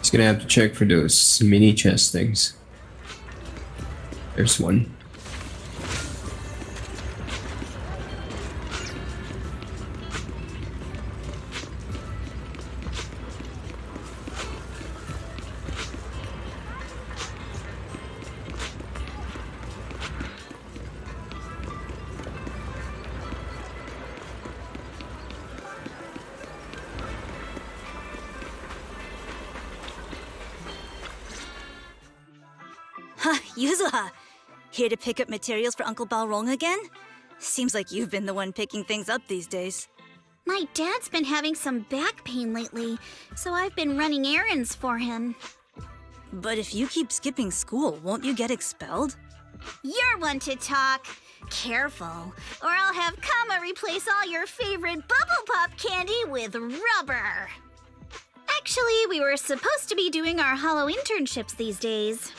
Just gonna have to check for those mini chest things. There's one. Yuzuha, here to pick up materials for Uncle Balrong again? Seems like you've been the one picking things up these days. My dad's been having some back pain lately, so I've been running errands for him. But if you keep skipping school, won't you get expelled? You're one to talk. Careful, or I'll have Kama replace all your favorite Bubble Pop candy with rubber. Actually, we were supposed to be doing our Hollow internships these days.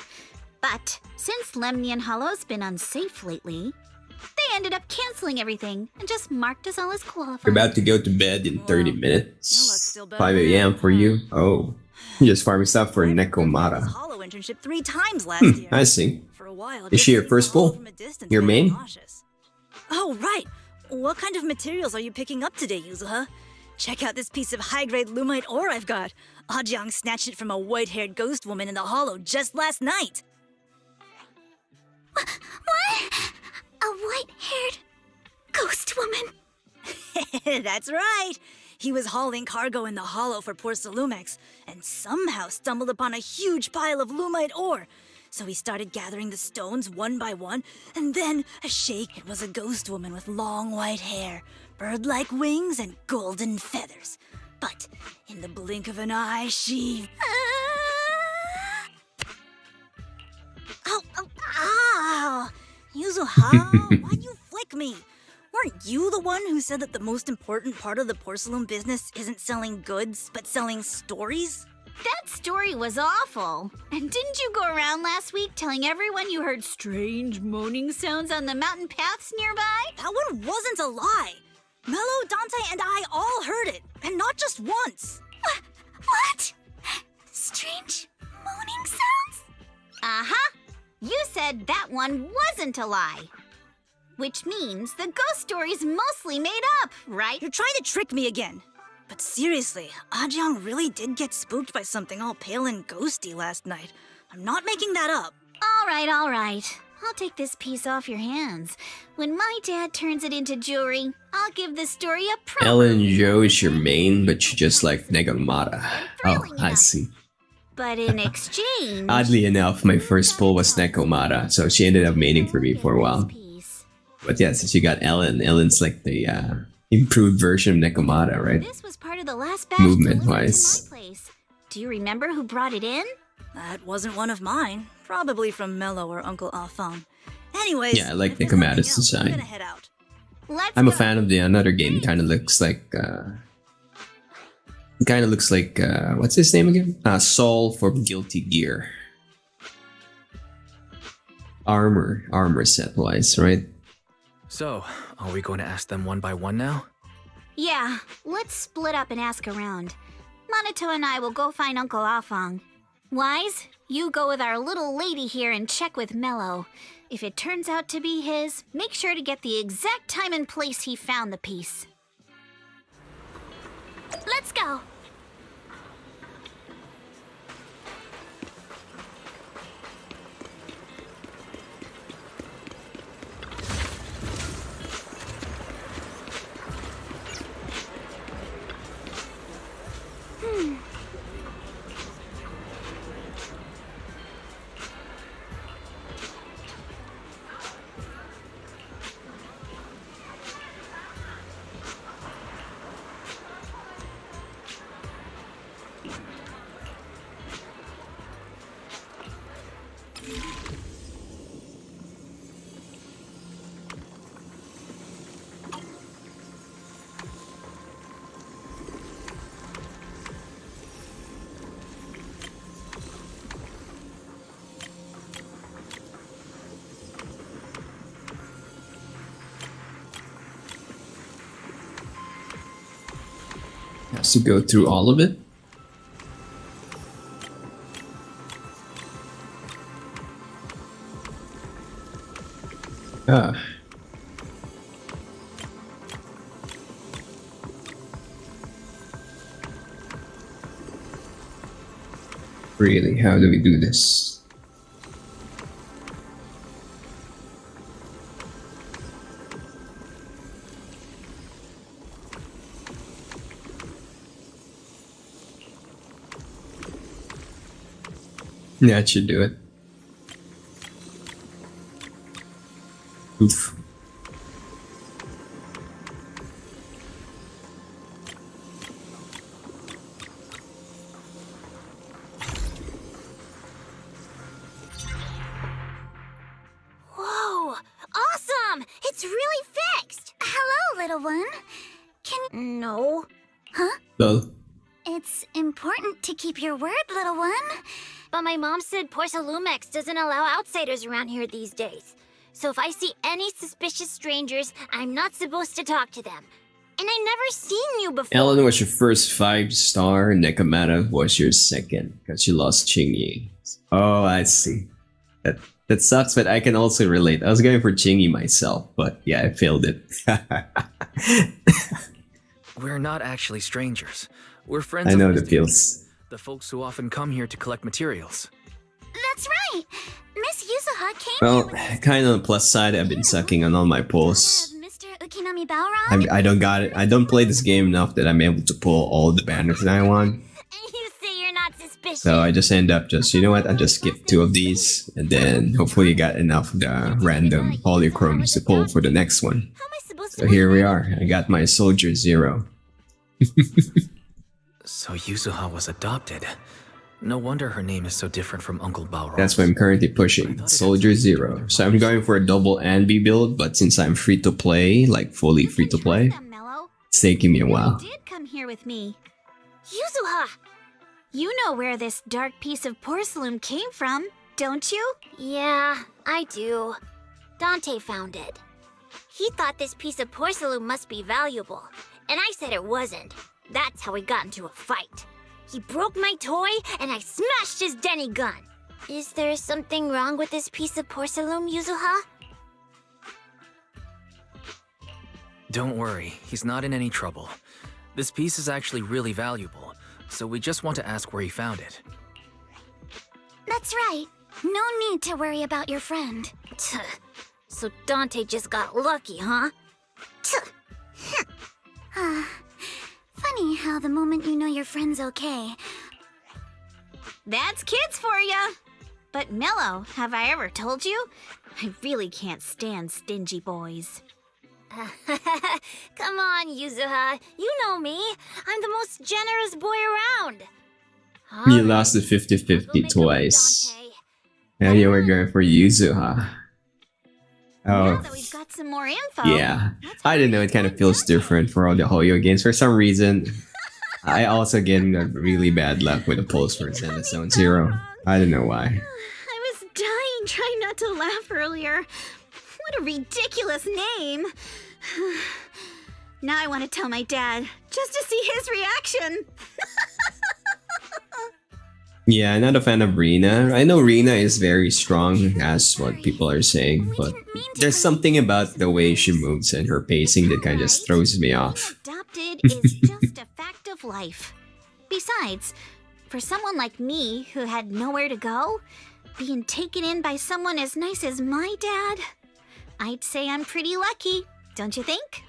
But since Lemnian Hollow's been unsafe lately, they ended up canceling everything and just marked us all as qualified. You're about to go to bed in 30 minutes. 5 a.m. for you. Oh, you're just farming stuff for Nekomata. Hollow internship 3 times last year. I see. For a while, Is she your first pull? Your main? Oh, right. What kind of materials are you picking up today, Yuzuha? Check out this piece of high-grade lumite ore I've got. Ajang snatched it from a white-haired ghost woman in the Hollow just last night. What? A white-haired ghost woman? That's right. He was hauling cargo in the Hollow for poor Salumex, and somehow stumbled upon a huge pile of lumite ore. So he started gathering the stones one by one, and then a shake. It was a ghost woman with long white hair, bird-like wings, and golden feathers. But in the blink of an eye, she... Ow! Yuzuha, why'd you flick me? Weren't you the one who said that the most important part of the porcelain business isn't selling goods, but selling stories? That story was awful. And didn't you go around last week telling everyone you heard strange moaning sounds on the mountain paths nearby? That one wasn't a lie. Mello, Dante, and I all heard it, and not just once. What? Strange moaning sounds? Uh-huh. You said that one wasn't a lie. Which means the ghost story's mostly made up, right? You're trying to trick me again. But seriously, Ajang really did get spooked by something all pale and ghosty last night. I'm not making that up. All right. I'll take this piece off your hands. When my dad turns it into jewelry, I'll give this story a proper... Ellen Jo is your main, but you just like Negamata. Oh, I see. But in exchange... Oddly enough, my first pull was Nekomata, so she ended up maining for me for a while. But yeah, since you got Ellen, Ellen's like the improved version of Nekomata, right? This was part of the last batch Movement-wise. Do you remember who brought it in? That wasn't one of mine. Probably from Mello or Uncle Afang. Anyways, Yeah, I like if there's Nekomata's nothing else, I'm design. gonna head out. I'm a fan of the another game. Kind of looks like what's his name again? Saul from Guilty Gear. Armor set wise, right? So, are we going to ask them one by one now? Yeah, let's split up and ask around. Monato and I will go find Uncle Afang. Wise, you go with our little lady here and check with Mello. If it turns out to be his, make sure to get the exact time and place he found the piece. Let's go! Has to go through all of it. Really, how do we do this? Yeah, it should do it. Oof. Whoa! Awesome! It's really fixed! Hello, little one. Can... No. Huh? Lol. It's important to keep your word, little one. But my mom said Porsalumex doesn't allow outsiders around here these days. So if I see any suspicious strangers, I'm not supposed to talk to them. And I never seen you before. Ellen was your first 5-star, Nekomata was your second, because you lost Chingy. Oh, I see. That sucks, but I can also relate. I was going for Chingy myself, but yeah, I failed it. We're not actually strangers. We're friends I of know the Miss feels. the folks who often come here to collect materials. That's right. Miss Yuzuha came Well, here with kind of on the plus side, I've been sucking on all my pulls. Mr. Ukinami Balrog. I don't got it. I don't play this game enough that I'm able to pull all the banners that I want. You say you're not suspicious. So I just end up you know what? I just skip 2 of these, and then hopefully you got enough of the random polychromes to pull for the next one. How am I supposed So here we are. I got my Soldier Zero. So Yuzuha was adopted. No wonder her name is so different from Uncle Balrog. That's what I'm currently pushing, Soldier Zero. So I'm going for a double Anbi build, but since I'm free to play, like fully free to play, it's taking me a while. You did come here with me. Yuzuha! You know where this dark piece of porcelain came from, don't you? Yeah, I do. Dante found it. He thought this piece of porcelain must be valuable, and I said it wasn't. That's how we got into a fight. He broke my toy, and I smashed his Denny gun. Is there something wrong with this piece of porcelain, Yuzuha? Don't worry, he's not in any trouble. This piece is actually really valuable, so we just want to ask where he found it. That's right. No need to worry about your friend. So Dante just got lucky, huh? Funny how the moment you know your friend's okay. That's kids for ya! But Mello, have I ever told you? I really can't stand stingy boys. Come on, Yuzuha. You know me. I'm the most generous boy around. You lost the 50-50 twice. Now you were going for Yuzuha. Now Oh, that we've got some more info. yeah. I don't know, it kind of feels different for all the Hoyo games. For some reason, I also get really bad luck with the polls for Zenless Zone Zero. I don't know why. I was dying trying not to laugh earlier. What a ridiculous name. Now I want to tell my dad, just to see his reaction. Yeah, I'm not a fan of Rina. I know Rina is very strong, as what people are saying, but there's something about the way she moves and her pacing that kind of just throws me off. Adopted is just a fact of life. Besides, for someone like me who had nowhere to go, being taken in by someone as nice as my dad, I'd say I'm pretty lucky, don't you think?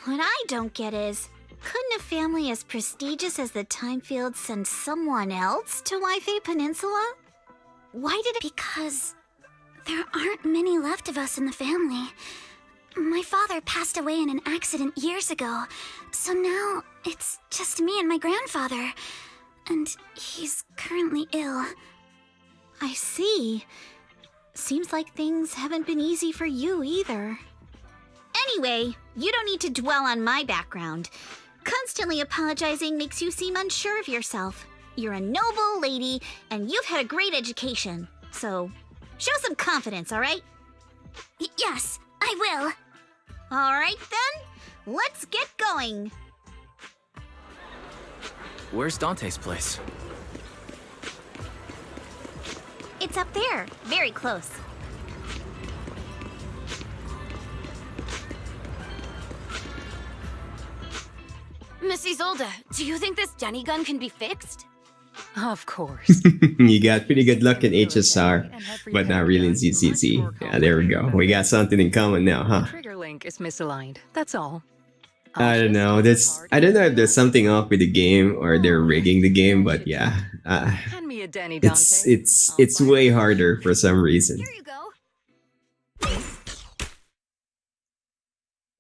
What I don't get is, couldn't a family as prestigious as the Timefields send someone else to Waifei Peninsula? Why did it? Because there aren't many left of us in the family. My father passed away in an accident years ago, so now it's just me and my grandfather. And he's currently ill. I see. Seems like things haven't been easy for you either. Anyway, you don't need to dwell on my background. Constantly apologizing makes you seem unsure of yourself. You're a noble lady, and you've had a great education. So, show some confidence, alright? Yes, I will. Alright then, let's get going. Where's Dante's place? It's up there, very close. Miss Isolde, do you think this Jenny gun can be fixed? Of course. You got pretty good luck in HSR, but not really in ZCZ. Yeah, there we go. We got something in common now, huh? Trigger link is misaligned. That's all. I don't know. I don't know if there's something off with the game or they're rigging the game, but yeah, Hand me a Denny, Dante. it's way harder for some reason. Here you go.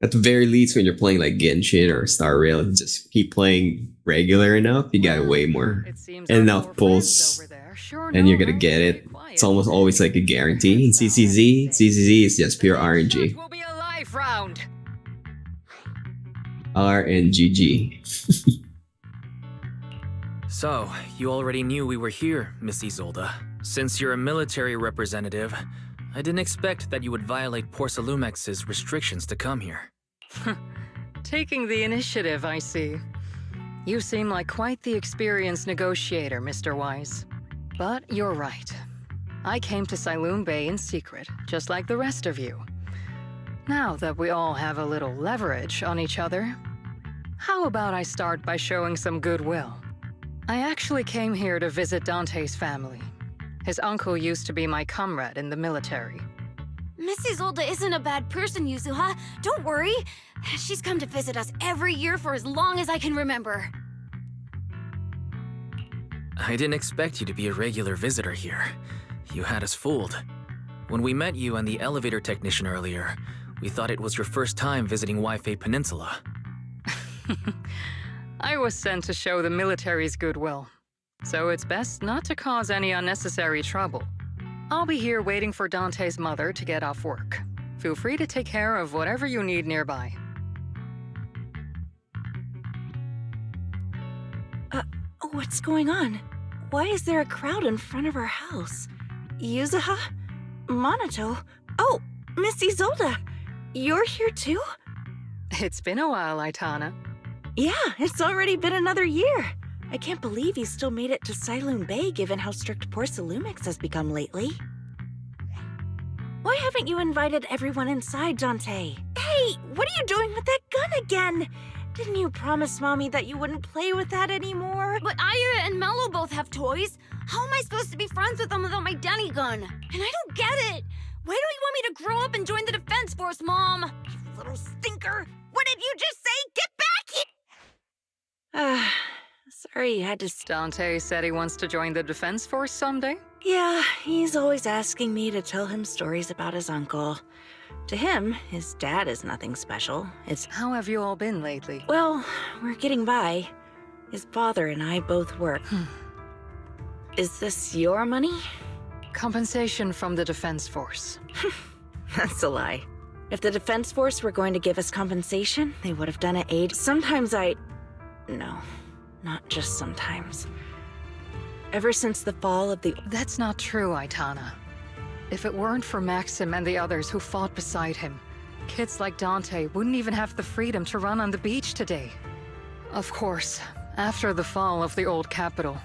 At the very least, when you're playing like Genshin or Star Rail, just keep playing regular enough. You got way more enough pulse, and you're gonna get it. It's almost always like a guarantee. In CCZ is just pure RNG. Will be a life round. RNGG. So, you already knew we were here, Miss Isolde. Since you're a military representative, I didn't expect that you would violate Porcelumex's restrictions to come here. Taking the initiative, I see. You seem like quite the experienced negotiator, Mr. Wise. But you're right. I came to Siloon Bay in secret, just like the rest of you. Now that we all have a little leverage on each other, how about I start by showing some goodwill? I actually came here to visit Dante's family. His uncle used to be my comrade in the military. Miss Isolde isn't a bad person, Yuzuha. Don't worry. She's come to visit us every year for as long as I can remember. I didn't expect you to be a regular visitor here. You had us fooled. When we met you and the elevator technician earlier, we thought it was your first time visiting Waifei Peninsula. I was sent to show the military's goodwill, so it's best not to cause any unnecessary trouble. I'll be here waiting for Dante's mother to get off work. Feel free to take care of whatever you need nearby. What's going on? Why is there a crowd in front of our house? Yuzuha? Monato? Oh, Miss Isolde! You're here too? It's been a while, Aitana. Yeah, it's already been another year. I can't believe you still made it to Siloon Bay given how strict Porcelumix has become lately. Why haven't you invited everyone inside, Dante? Hey, what are you doing with that gun again? Didn't you promise Mommy that you wouldn't play with that anymore? But Aya and Mello both have toys. How am I supposed to be friends with them without my Denny gun? And I don't get it. Why don't you want me to grow up and join the Defense Force, Mom? You little stinker. What did you just say? Get back here! Sorry you had to... Dante said he wants to join the Defense Force someday? Yeah, he's always asking me to tell him stories about his uncle. To him, his dad is nothing special. How have you all been lately? Well, we're getting by. His father and I both work. Is this your money? Compensation from the Defense Force. That's a lie. If the Defense Force were going to give us compensation, they would have done it No, not just sometimes. Ever since the fall of the... That's not true, Aitana. If it weren't for Maxim and the others who fought beside him, kids like Dante wouldn't even have the freedom to run on the beach today. Of course, after the fall of the old capital,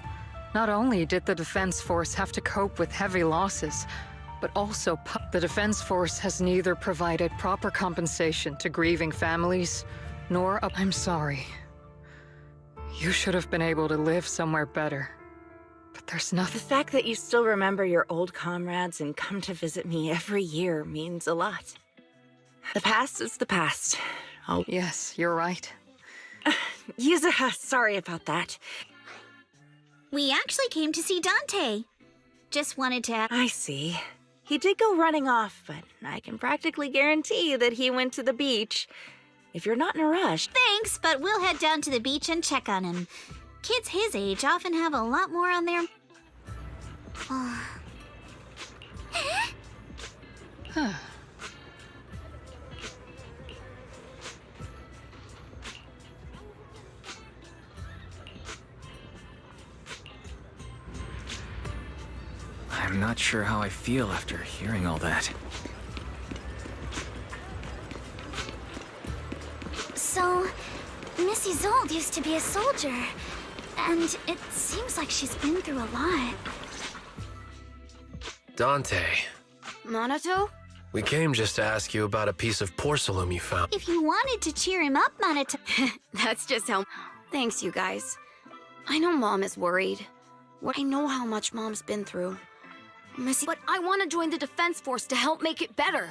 not only did the Defense Force have to cope with heavy losses, but also the Defense Force has neither provided proper compensation to grieving families, nor I'm sorry. You should have been able to live somewhere better. But there's nothing... The fact that you still remember your old comrades and come to visit me every year means a lot. The past is the past. Oh. Yes, you're right. Sorry about that. We actually came to see Dante. Just wanted to... I see. He did go running off, but I can practically guarantee that he went to the beach. If you're not in a rush... Thanks, but we'll head down to the beach and check on him. Kids his age often have a lot more on their... I'm not sure how I feel after hearing all that. So, Missy Zold used to be a soldier, and it seems like she's been through a lot. Dante, Minato? we came just to ask you about a piece of porcelain you found. If you wanted to cheer him up, Minato... That's just how... Thanks, you guys. I know Mom is worried. I know how much Mom's been through. Missy... But I want to join the Defense Force to help make it better.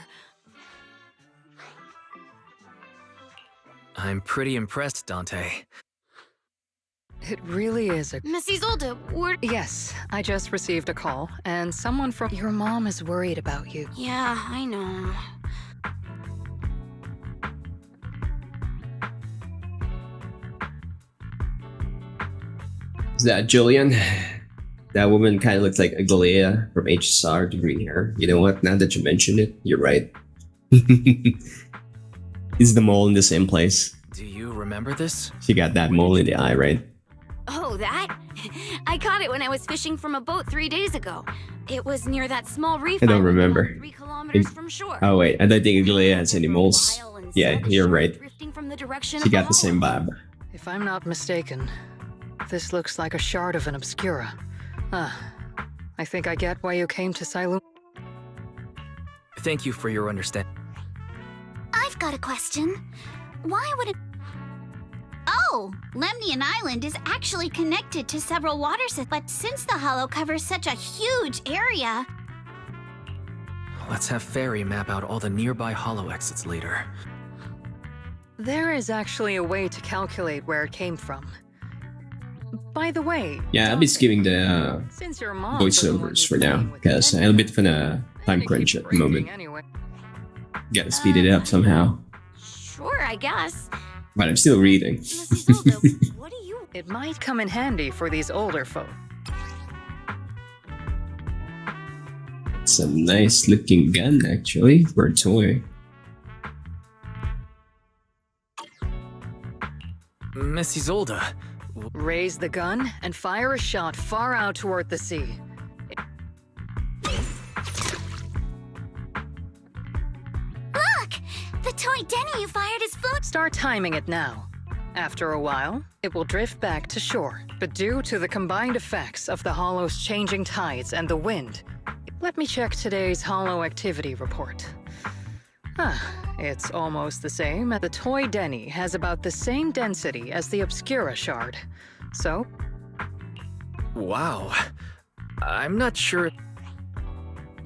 I'm pretty impressed, Dante. It really is a... Miss Isolde, Yes, I just received a call, and someone from... Your mom is worried about you. Yeah, I know. Is that Julian? That woman kind of looks like a Galea from HSR to green hair. You know what? Now that you mention it, you're right. Is the mole in the same place? Do you remember this? She got that mole in the eye, right? Oh, that? I caught it when I was fishing from a boat 3 days ago. It was near that small reef. I don't remember. 3 kilometers from shore. Oh wait, I don't think Galea has any moles. Yeah, you're right. She got the same vibe. If I'm not mistaken, this looks like a shard of an Obscura. I think I get why you came to Siloam. Thank you for your understanding. I've got a question. Why would it... Oh, Lemnian Island is actually connected to several water systems, but since the Hollow covers such a huge area... Let's have Fairy map out all the nearby Hollow exits later. There is actually a way to calculate where it came from. By the way... Yeah, I'll be skipping the since your mom voiceovers for now, because I'm a bit of a time crunch at the moment. Anyway. Gotta speed it up somehow. Sure, I guess. But I'm still reading. Miss Isolde, what do you... It might come in handy for these older folk. It's a nice looking gun, actually, for a toy. Miss Isolde. Raise the gun and fire a shot far out toward the sea. Look! The toy Denny you fired is floating. Start timing it now. After a while, it will drift back to shore, but due to the combined effects of the Hollow's changing tides and the wind, let me check today's Hollow activity report. It's almost the same. The Toy Denny has about the same density as the Obscura shard. So, Wow. I'm not sure.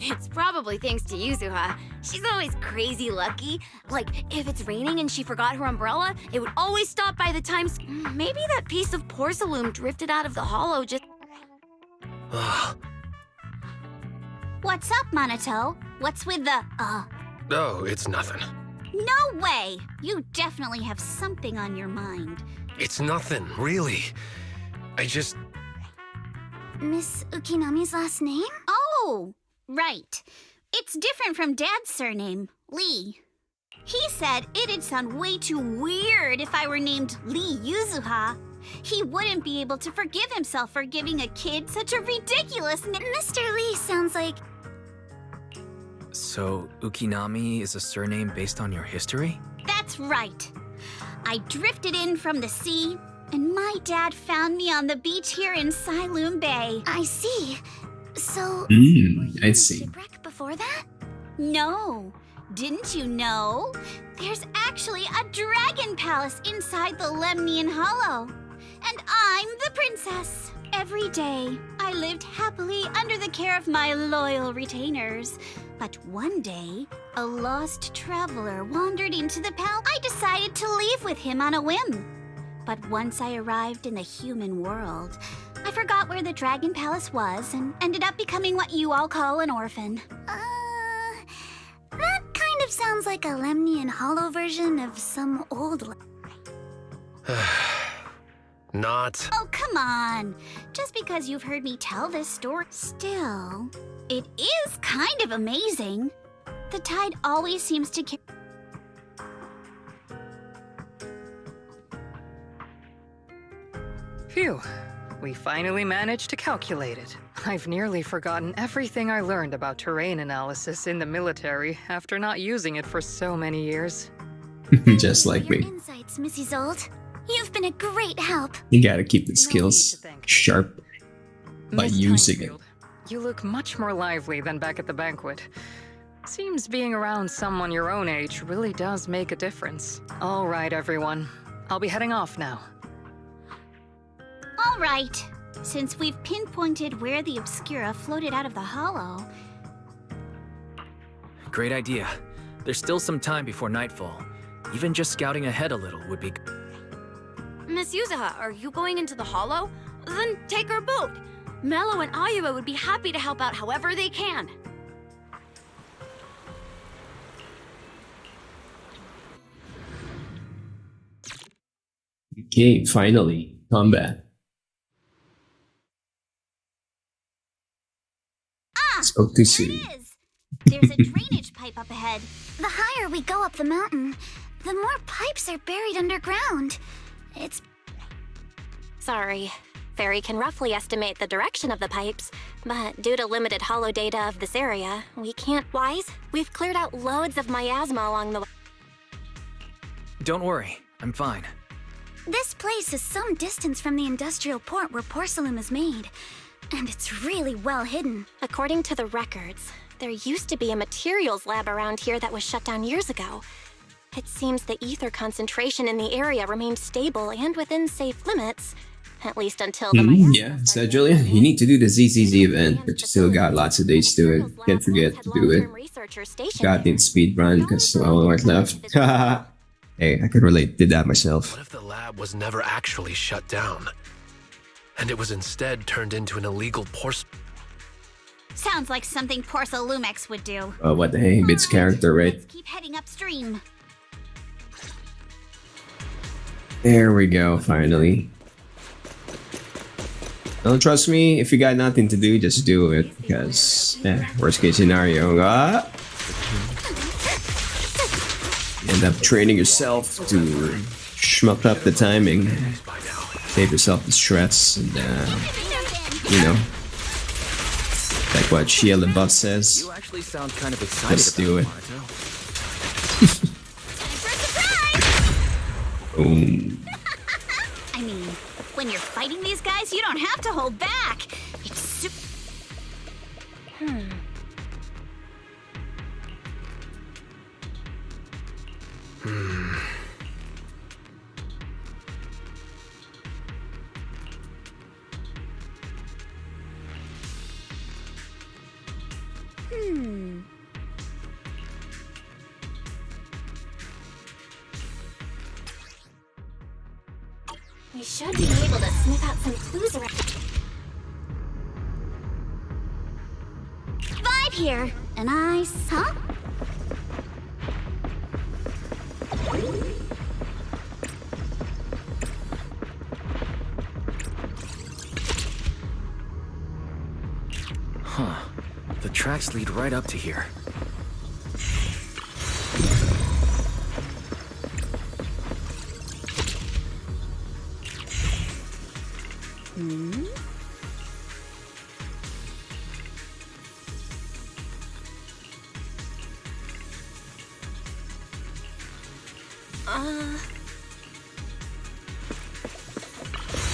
It's probably thanks to Yuzuha. She's always crazy lucky. Like, if it's raining and she forgot her umbrella, it would always stop by the time... Maybe that piece of porcelain drifted out of the hollow just... What's up, Monato? What's with the, Oh, it's nothing. No way! You definitely have something on your mind. It's nothing, really. I just... Miss Ukinami's last name? Oh, right. It's different from Dad's surname, Lee. He said it'd sound way too weird if I were named Lee Yuzuha. He wouldn't be able to forgive himself for giving a kid such a ridiculous name. Mr. Lee sounds like... So, Ukinami is a surname based on your history? That's right. I drifted in from the sea, and my dad found me on the beach here in Sailoon Bay. I see. So... I see. Shipwreck before that? No. Didn't you know? There's actually a dragon palace inside the Lemnian Hollow. And I'm the princess. Every day, I lived happily under the care of my loyal retainers. But one day, a lost traveler wandered into the palace. I decided to leave with him on a whim. But once I arrived in the human world, I forgot where the Dragon Palace was and ended up becoming what you all call an orphan. That kind of sounds like a Lemnian Hollow version of some old... Not... Oh, come on. Just because you've heard me tell this story... Still, it is kind of amazing. The tide always seems to... phew. We finally managed to calculate it. I've nearly forgotten everything I learned about terrain analysis in the military after not using it for so many years. Just like me. Insights, Mrs. Old. You've been a great help. You gotta keep the skills sharp by Miss using it. Timefield, you look much more lively than back at the banquet. Seems being around someone your own age really does make a difference. All right, everyone. I'll be heading off now. All right. Since we've pinpointed where the Obscura floated out of the hollow... Great idea. There's still some time before nightfall. Even just scouting ahead a little would be... Miss Yuzuha, are you going into the hollow? Then take our boat. Mello and Ayuba would be happy to help out however they can. Okay, finally, combat. Spoke too soon. There it is. There's a drainage pipe up ahead. The higher we go up the mountain, the more pipes are buried underground. It's... Sorry. Fairy can roughly estimate the direction of the pipes, but due to limited holo data of this area, we can't... Wise? We've cleared out loads of miasma along the way. Don't worry, I'm fine. This place is some distance from the industrial port where porcelain is made, and it's really well hidden. According to the records, there used to be a materials lab around here that was shut down years ago. It seems the ether concentration in the area remained stable and within safe limits, at least until the... Yeah, so Julian, you need to do the ZZZ event, but you still got lots of days to it. Can't forget to do it. Got in speed run because all what's left. Hey, I could relate, did that myself. What if the lab was never actually shut down? And it was instead turned into an illegal Sounds like something Porcelumex would do. What the hey, Bits character, right? Let's keep heading upstream. There we go, finally. Don't trust me, if you got nothing to do, just do it, because, worst case scenario, end up training yourself to shmuck up the timing, save yourself the stress, and, you know, like what Shia LaBeouf says, You actually sound kind of excited. let's do it. Boom. I mean, when you're fighting these guys, you don't have to hold back. It's We should be able to sniff out some clues around. Vibe here, and I saw. Huh. The tracks lead right up to here.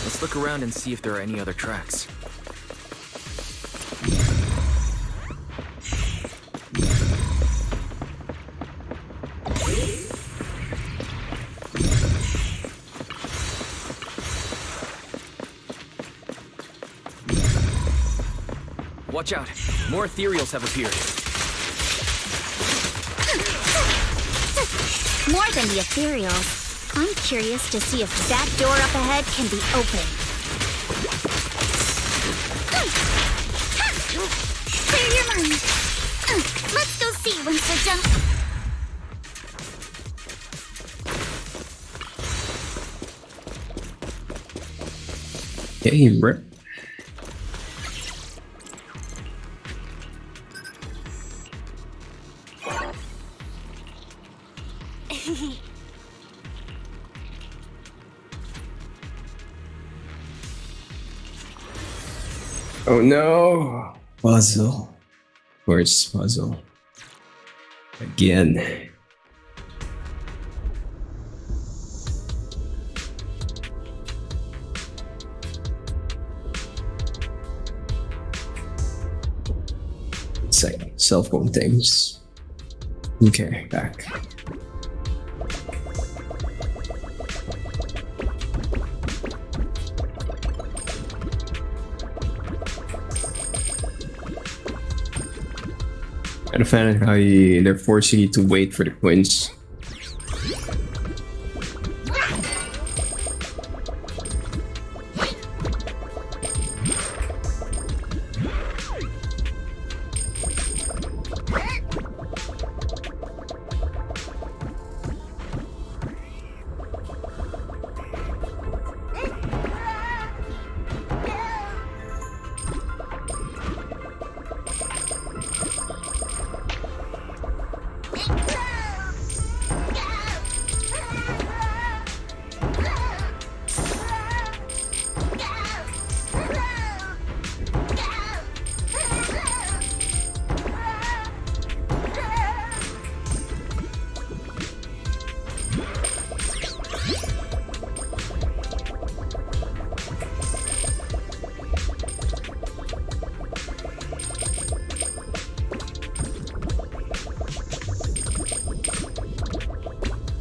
Let's look around and see if there are any other tracks. Watch out! More ethereals have appeared. More than the ethereals. I'm curious to see if that door up ahead can be opened. Clear your mind. Let's go see once we're done. Hey, bro. Oh no! Puzzle. Where's puzzle? Again. It's like self-contained. Okay, back. I don't find how they're forcing you to wait for the coins.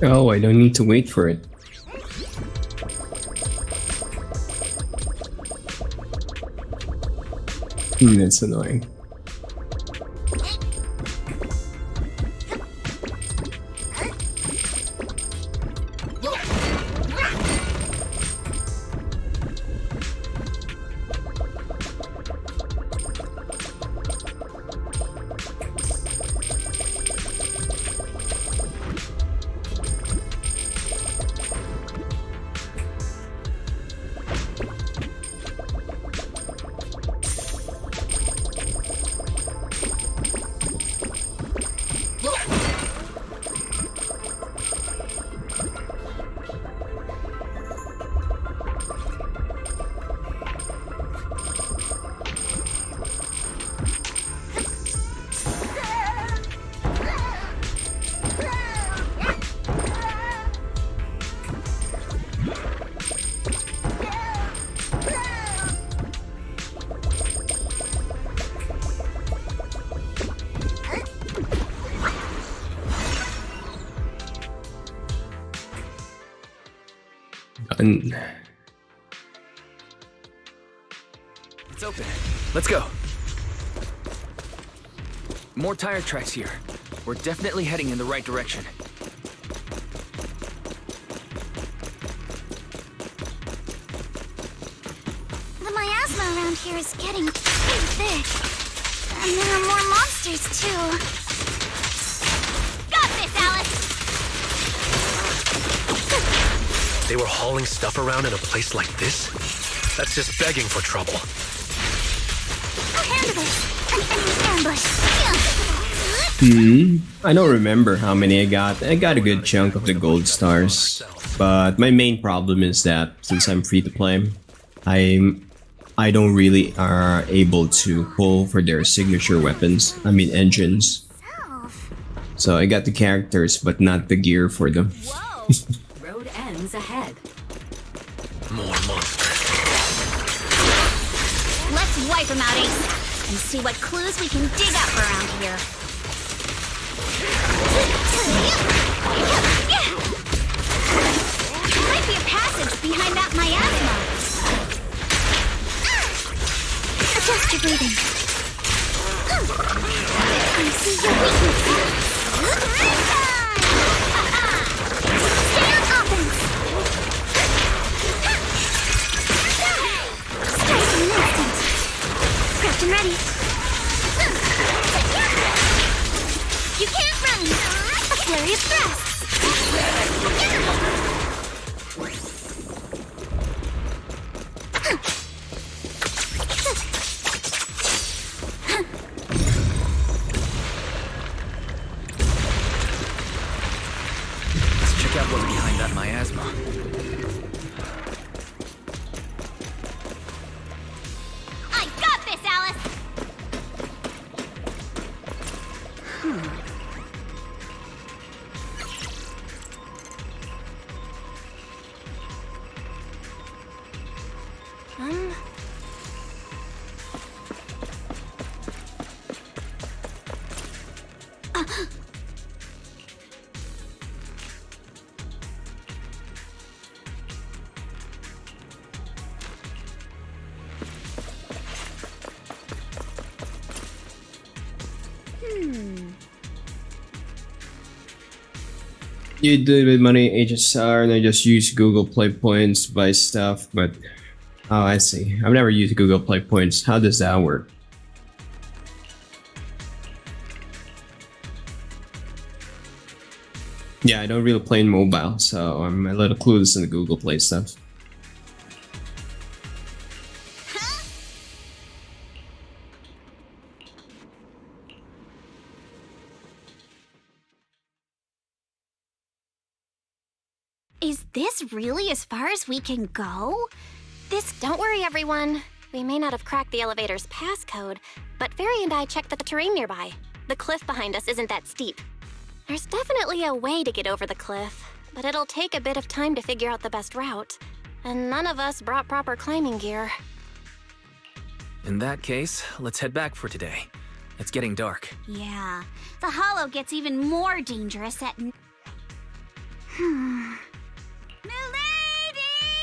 Oh, I don't need to wait for it. That's annoying. Done. It's open. Let's go. More tire tracks here. We're definitely heading in the right direction. The miasma around here is getting pretty thick. And there are more monsters, too. Got this, Alice! They were hauling stuff around in a place like this? That's just begging for trouble. I'll handle this. Ambush. I don't remember how many I got. I got a good chunk of the gold stars. But my main problem is that since I'm free to play, I don't really are able to pull for their signature weapons. I mean engines. So I got the characters but not the gear for them. Road ends ahead. More monsters. Let's wipe them out, Ace, and see what clues we can dig up around here. There might be a passage behind that miasma. Adjust your breathing. I see your weakness. Stay on offense. Strike in an instant. Prepped and ready. You can't run. A flurry of thrusts. Let's check out what's behind that miasma. I got this, Alice. You do it with money HSR and I just use Google Play points to buy stuff, but oh, I see. I've never used Google Play points. How does that work? Yeah, I don't really play in mobile, so I'm a little clueless in the Google Play stuff. Is this really as far as we can go? Don't worry, everyone. We may not have cracked the elevator's passcode, but Fairy and I checked the terrain nearby. The cliff behind us isn't that steep. There's definitely a way to get over the cliff, but it'll take a bit of time to figure out the best route. And none of us brought proper climbing gear. In that case, let's head back for today. It's getting dark. Yeah, the hollow gets even more dangerous at... Milady!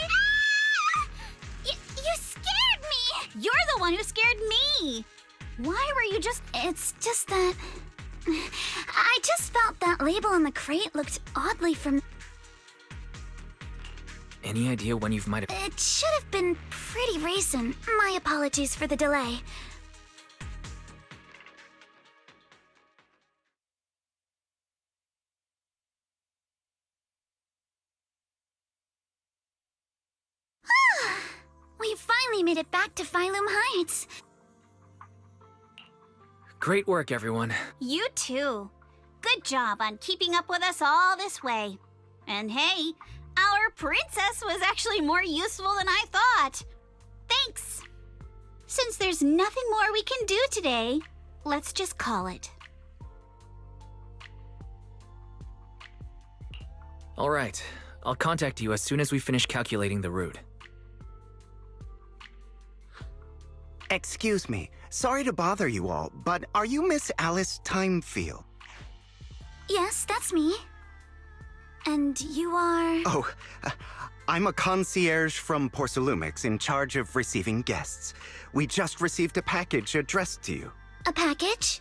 Ah! You scared me! You're the one who scared me! Why were you just... It's just that... I just felt that label on the crate looked oddly from... Any idea when you might have... It should have been pretty recent. My apologies for the delay. We finally made it back to Phylum Heights. Great work, everyone. You too. Good job on keeping up with us all this way. And hey, our princess was actually more useful than I thought. Thanks. Since there's nothing more we can do today, let's just call it. All right. I'll contact you as soon as we finish calculating the route. Excuse me. Sorry to bother you all, but are you Miss Alice Timefield? Yes, that's me. And you are... Oh, I'm a concierge from Porcelumix in charge of receiving guests. We just received a package addressed to you. A package?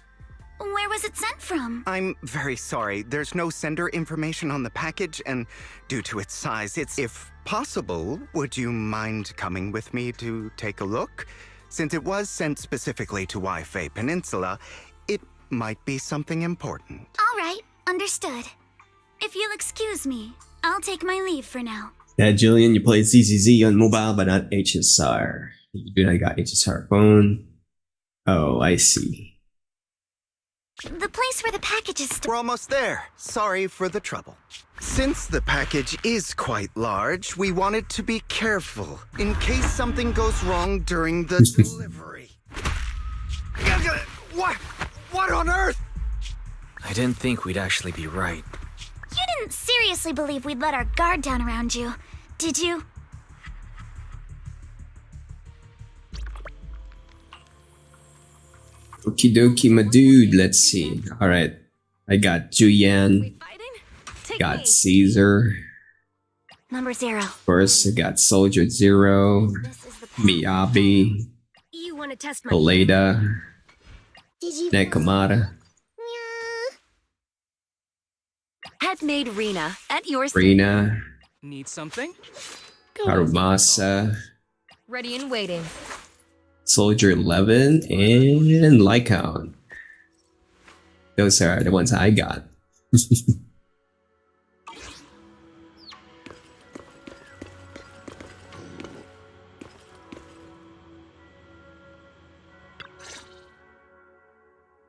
Where was it sent from? I'm very sorry. There's no sender information on the package, and due to its size, if possible, would you mind coming with me to take a look? Since it was sent specifically to Waifei Peninsula, it might be something important. All right, understood. If you'll excuse me, I'll take my leave for now. Yeah, Jillian, you play ZZZ on mobile, but not HSR. Good, I got HSR phone. Oh, I see. The place where the package is We're almost there. Sorry for the trouble. Since the package is quite large, we wanted to be careful in case something goes wrong during the delivery. What on earth? I didn't think we'd actually be right. You didn't seriously believe we'd let our guard down around you, did you? Okie dokie, my dude. Let's see. Alright. I got Juyan. Got Caesar. Number 0. First, I got Soldier Zero. Miyabi. You want to test my Oleda. Nekomata. Head maid Rena at your Rina. Need something? Arumasa. Ready and waiting. Soldier 11 and Lycaon. Those are the ones I got.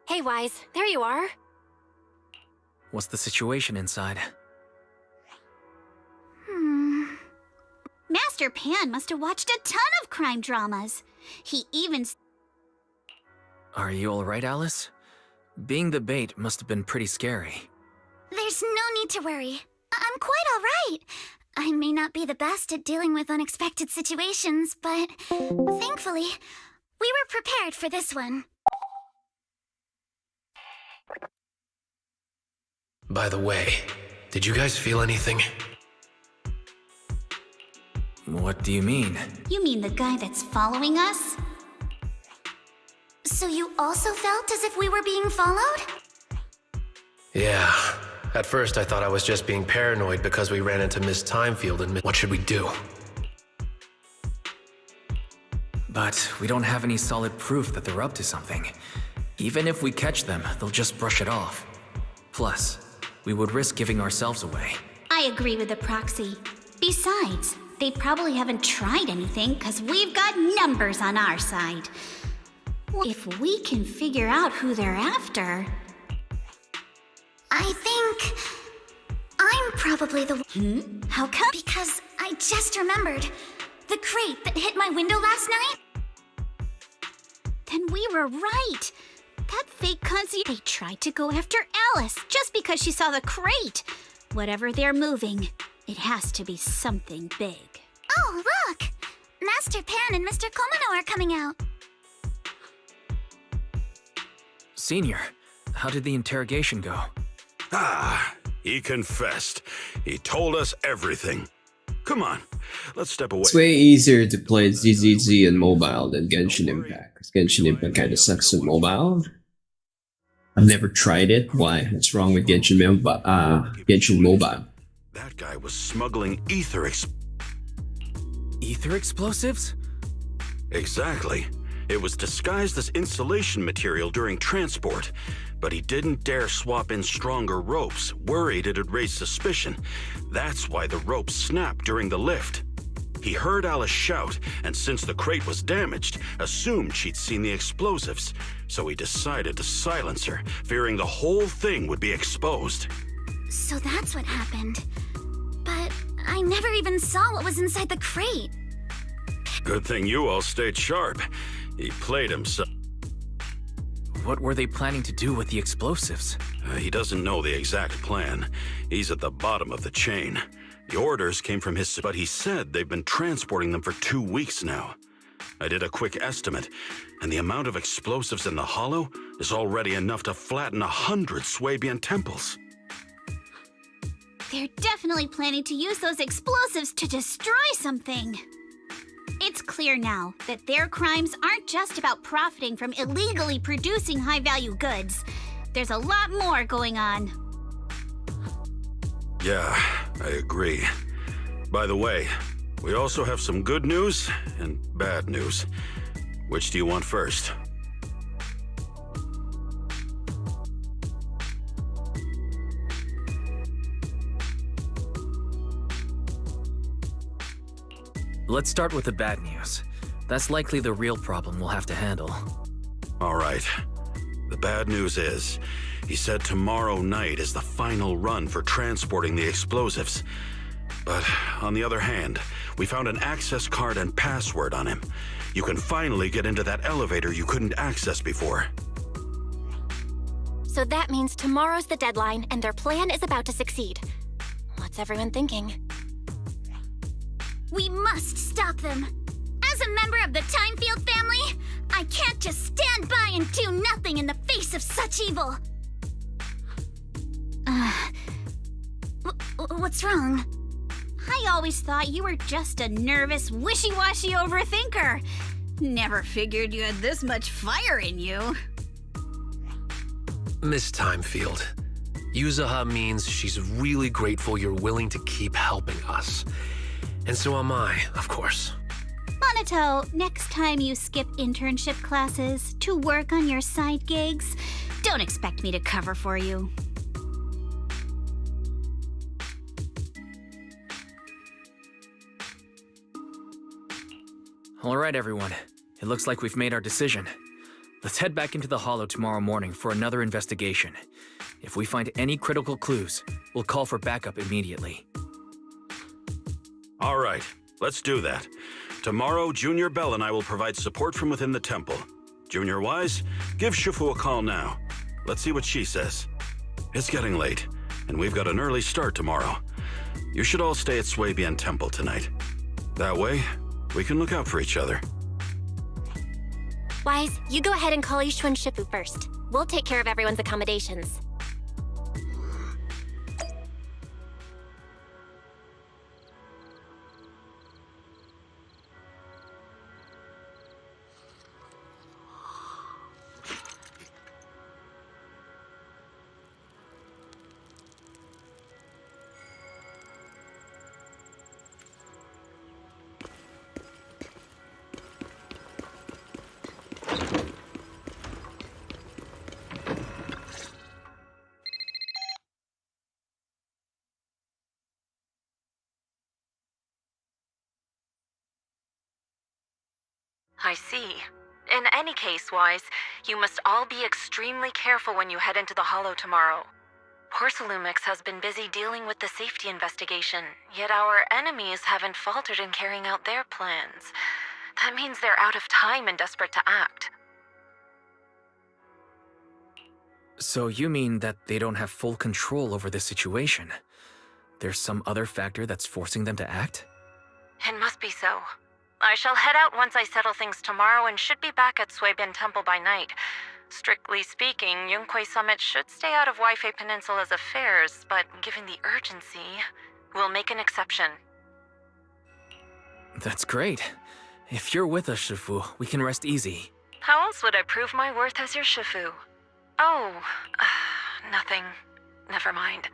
Hey, Wise, there you are. What's the situation inside? Master Pan must have watched a ton of crime dramas. He even... Are you alright, Alice? Being the bait must have been pretty scary. There's no need to worry. I'm quite alright. I may not be the best at dealing with unexpected situations, but thankfully, we were prepared for this one. By the way, did you guys feel anything? What do you mean? You mean the guy that's following us? So you also felt as if we were being followed? Yeah. At first I thought I was just being paranoid because we ran into Miss Timefield and what should we do? But we don't have any solid proof that they're up to something. Even if we catch them, they'll just brush it off. Plus, we would risk giving ourselves away. I agree with the proxy. Besides, they probably haven't tried anything because we've got numbers on our side. If we can figure out who they're after... I think... I'm probably the... How come? Because I just remembered. The crate that hit my window last night? Then we were right. That fake concierge... They tried to go after Alice just because she saw the crate. Whatever they're moving, it has to be something big. Oh, look! Master Pan and Mr. Komino are coming out. Senior, how did the interrogation go? He confessed. He told us everything. Come on, let's step away. It's way easier to play ZZZ on mobile than Genshin Impact. Because Genshin Impact kind of sucks on mobile. I've never tried it. Why? What's wrong with Genshin Mobile? That guy was smuggling ether explosives? Exactly. It was disguised as insulation material during transport, but he didn't dare swap in stronger ropes, worried it'd raise suspicion. That's why the ropes snapped during the lift. He heard Alice shout, and since the crate was damaged, assumed she'd seen the explosives, so he decided to silence her, fearing the whole thing would be exposed. So that's what happened. But I never even saw what was inside the crate. Good thing you all stayed sharp. He played himself. What were they planning to do with the explosives? He doesn't know the exact plan. He's at the bottom of the chain. The orders came from his, but he said they've been transporting them for 2 weeks now. I did a quick estimate, and the amount of explosives in the hollow is already enough to flatten 100 Swabian temples. They're definitely planning to use those explosives to destroy something. It's clear now that their crimes aren't just about profiting from illegally producing high-value goods. there's a lot more going on. Yeah, I agree. By the way, we also have some good news and bad news. Which do you want first? Let's start with the bad news. That's likely the real problem we'll have to handle. All right. The bad news is, he said tomorrow night is the final run for transporting the explosives. But on the other hand, we found an access card and password on him. You can finally get into that elevator you couldn't access before. So that means tomorrow's the deadline, and their plan is about to succeed. What's everyone thinking? We must stop them. As a member of the Timefield family, I can't just stand by and do nothing in the face of such evil. What's wrong? I always thought you were just a nervous, wishy-washy overthinker. Never figured you had this much fire in you. Miss Timefield, Yuzaha means she's really grateful you're willing to keep helping us. And so am I, of course. Monato, next time you skip internship classes to work on your side gigs, don't expect me to cover for you. All right, everyone. It looks like we've made our decision. Let's head back into the Hollow tomorrow morning for another investigation. If we find any critical clues, we'll call for backup immediately. All right, let's do that. Tomorrow, Junior Bell and I will provide support from within the temple. Junior Wise, give Shifu a call now. Let's see what she says. It's getting late, and we've got an early start tomorrow. You should all stay at Swabian Temple tonight. That way, we can look out for each other. Wise, you go ahead and call Yushu and Shifu first. We'll take care of everyone's accommodations. I see. In any case, Wise, you must all be extremely careful when you head into the Hollow tomorrow. Porcelumix has been busy dealing with the safety investigation, yet our enemies haven't faltered in carrying out their plans. That means they're out of time and desperate to act. So you mean that they don't have full control over this situation? There's some other factor that's forcing them to act? It must be so. I shall head out once I settle things tomorrow and should be back at Swabian Temple by night. Strictly speaking, Yunquay Summit should stay out of Waifei Peninsula's affairs, but given the urgency, we'll make an exception. That's great. If you're with us, Shifu, we can rest easy. How else would I prove my worth as your Shifu? Oh, nothing. Never mind.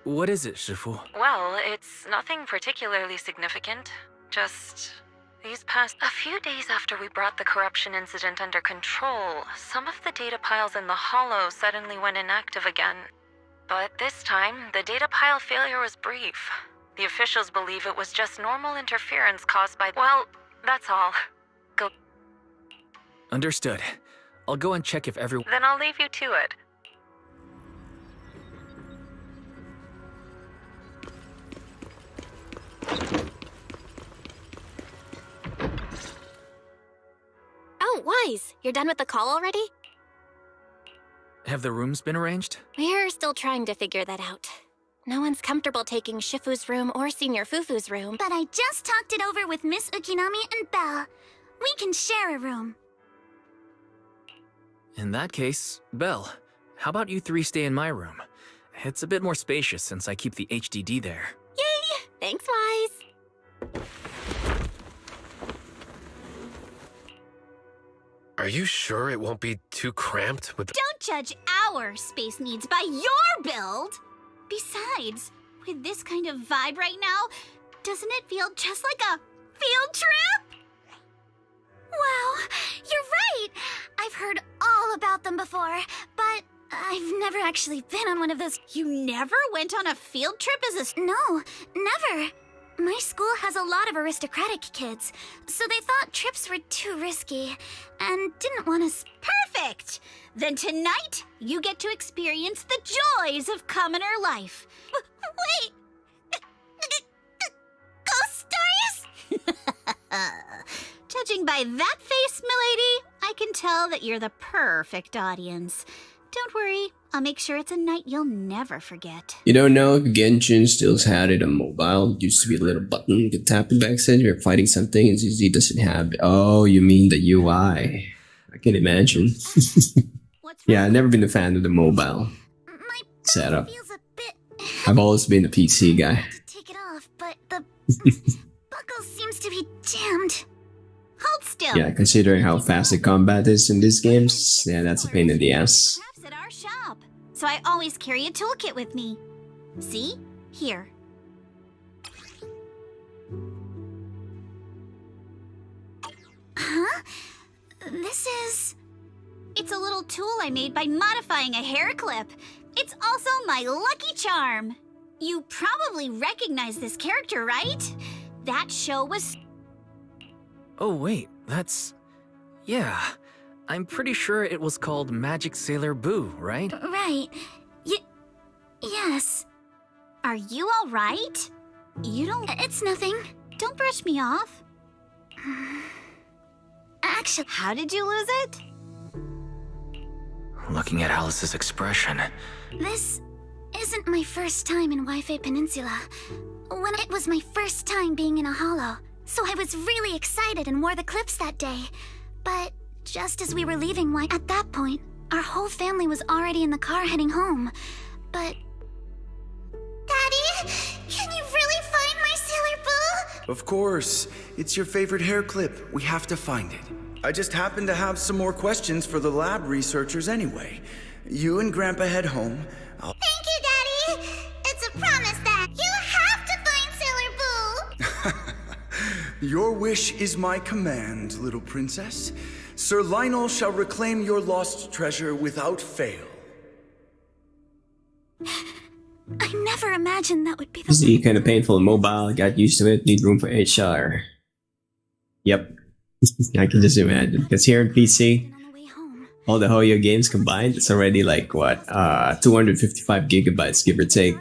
What is it, Shifu? Well, it's nothing particularly significant. Just these past a few days after we brought the corruption incident under control, some of the data piles in the Hollow suddenly went inactive again. But this time, the data pile failure was brief. The officials believe it was just normal interference caused by... Well, that's all. Go. Understood. I'll go and check if everyone... Then I'll leave you to it. Oh, Wise, you're done with the call already? Have the rooms been arranged? We're still trying to figure that out. No one's comfortable taking Shifu's room or Senior Fufu's room. But I just talked it over with Miss Ukinami and Belle. We can share a room. In that case, Belle, how about you three stay in my room? It's a bit more spacious since I keep the HDD there. Yay! Thanks, Wise. Are you sure it won't be too cramped with... Don't judge our space needs by your build! Besides, with this kind of vibe right now, doesn't it feel just like a field trip? Wow, you're right! I've heard all about them before, but I've never actually been on one of those. You never went on a field trip as a... No, never. My school has a lot of aristocratic kids, so they thought trips were too risky and didn't want us. Perfect! Then tonight, you get to experience the joys of commoner life. Wait! Ghost stories? Judging by that face, milady, I can tell that you're the perfect audience. Don't worry, I'll make sure it's a night you'll never forget. You don't know if Genshin still had it on mobile. It used to be a little button you could tap it backside. You're fighting something and it doesn't have it. Oh, you mean the UI. I can imagine. Yeah, I've never been a fan of the mobile setup. I've always been a PC guy. Take it off, but the buckle seems to be jammed. Hold still. Yeah, considering how fast the combat is in these games, yeah, that's a pain in the ass. At our shop, so I always carry a toolkit with me. See? Here. Huh? This is... It's a little tool I made by modifying a hair clip. It's also my lucky charm. You probably recognize this character, right? That show was... Oh wait, that's... Yeah, I'm pretty sure it was called Magic Sailor Boo, right? Right. Yes. Are you all right? You don't... It's nothing. Don't brush me off. Actually, how did you lose it? Looking at Alice's expression. This isn't my first time in Wi-Fi Peninsula. It was my first time being in a holo. So I was really excited and wore the clips that day. But just as we were leaving at that point, our whole family was already in the car heading home. But... Daddy, can you really find my Sailor Boo? Of course. It's your favorite hair clip. We have to find it. I just happen to have some more questions for the lab researchers anyway. You and Grandpa head home. Thank you, Daddy. It's a promise that you have to find Sailor Boo. Your wish is my command, little princess. Sir Lionel shall reclaim your lost treasure without fail. I never imagined that would be the... It's kind of painful in mobile. Got used to it. Need room for HR. Yep. I can just imagine. Because here in PC, all the HoYo games combined, it's already like, what, 255 gigabytes, give or take.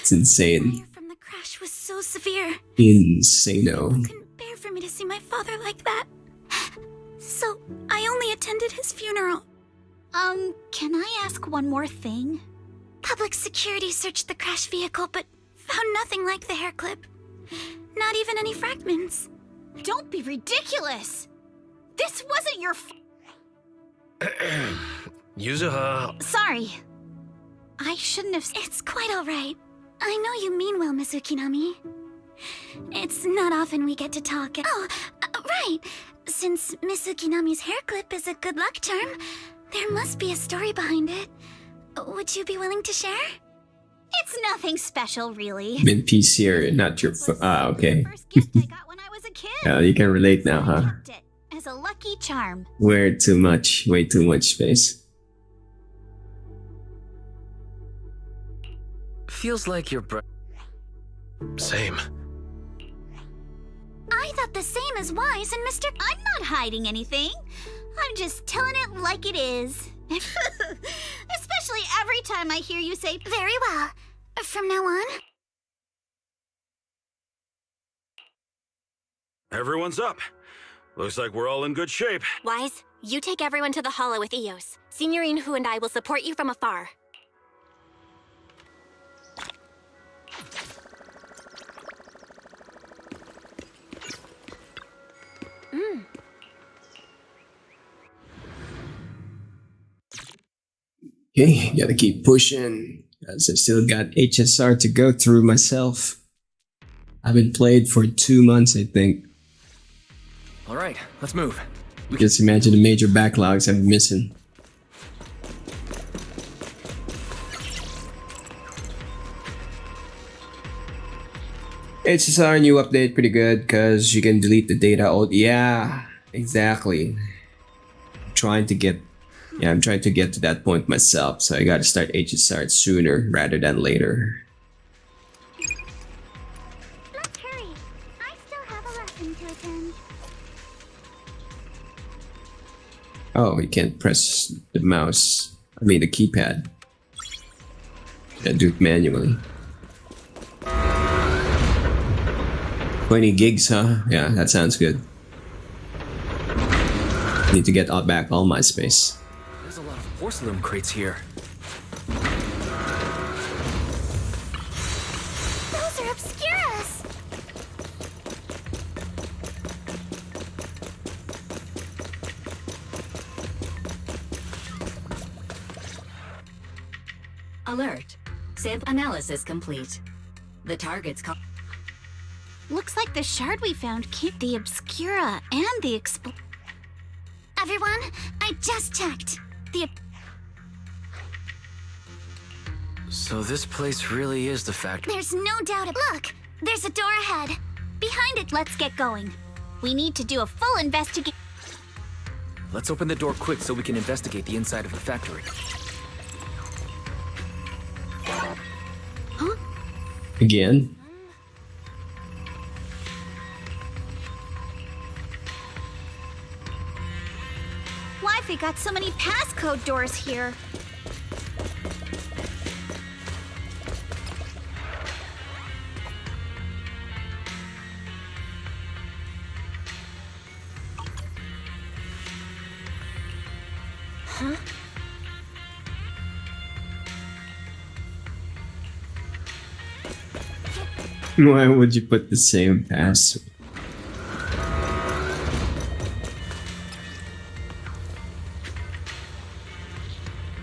It's insane. From the crash was so severe. Insano. Couldn't bear for me to see my father like that. So, I only attended his funeral. Can I ask one more thing? Public security searched the crash vehicle, but found nothing like the hair clip. Not even any fragments. Don't be ridiculous! This wasn't your Yuzuha... Sorry. I shouldn't have... It's quite alright. I know you mean well, Miss Ukinami. It's not often we get to talk. Oh, right. Since Miss Ukinami's hair clip is a good luck charm, there must be a story behind it. Would you be willing to share? It's nothing special, really. Been PC or not your okay. First gift I got when I was a kid. You can relate now, huh? As a lucky charm. We're too much, way too much space. Feels like your Same. I thought the same as Wise and Mr. I'm not hiding anything. I'm just telling it like it is. Especially every time I hear you say, very well. From now on. Everyone's up. Looks like we're all in good shape. Wise, you take everyone to the holo with Eos. Signorine Hu and I will support you from afar. Okay, gotta keep pushing, as I still got HSR to go through myself. I haven't played for 2 months, I think. All right, let's move. Just imagine the major backlogs I'm missing. HSR new update pretty good because you can delete the data out. Yeah, exactly. I'm trying to get to that point myself, so I gotta start HSR sooner rather than later. Let's hurry. I still have a lesson to attend. Oh, you can't press the mouse. I mean the keypad. Gotta do it manually. 20 gigs, huh? Yeah, that sounds good. Need to get back all my space. There's a lot of porcelain crates here. Those are obscuras. Alert. Sample analysis complete. The target's Looks like the shard we found keep the obscura and the Everyone, I just checked. So this place really is the factory. There's no doubt. Look, there's a door ahead. Behind it, let's get going. We need to do a full investigation. Let's open the door quick so we can investigate the inside of the factory. Huh? Again? Why've they got so many passcode doors here? Huh? Why would you put the same password?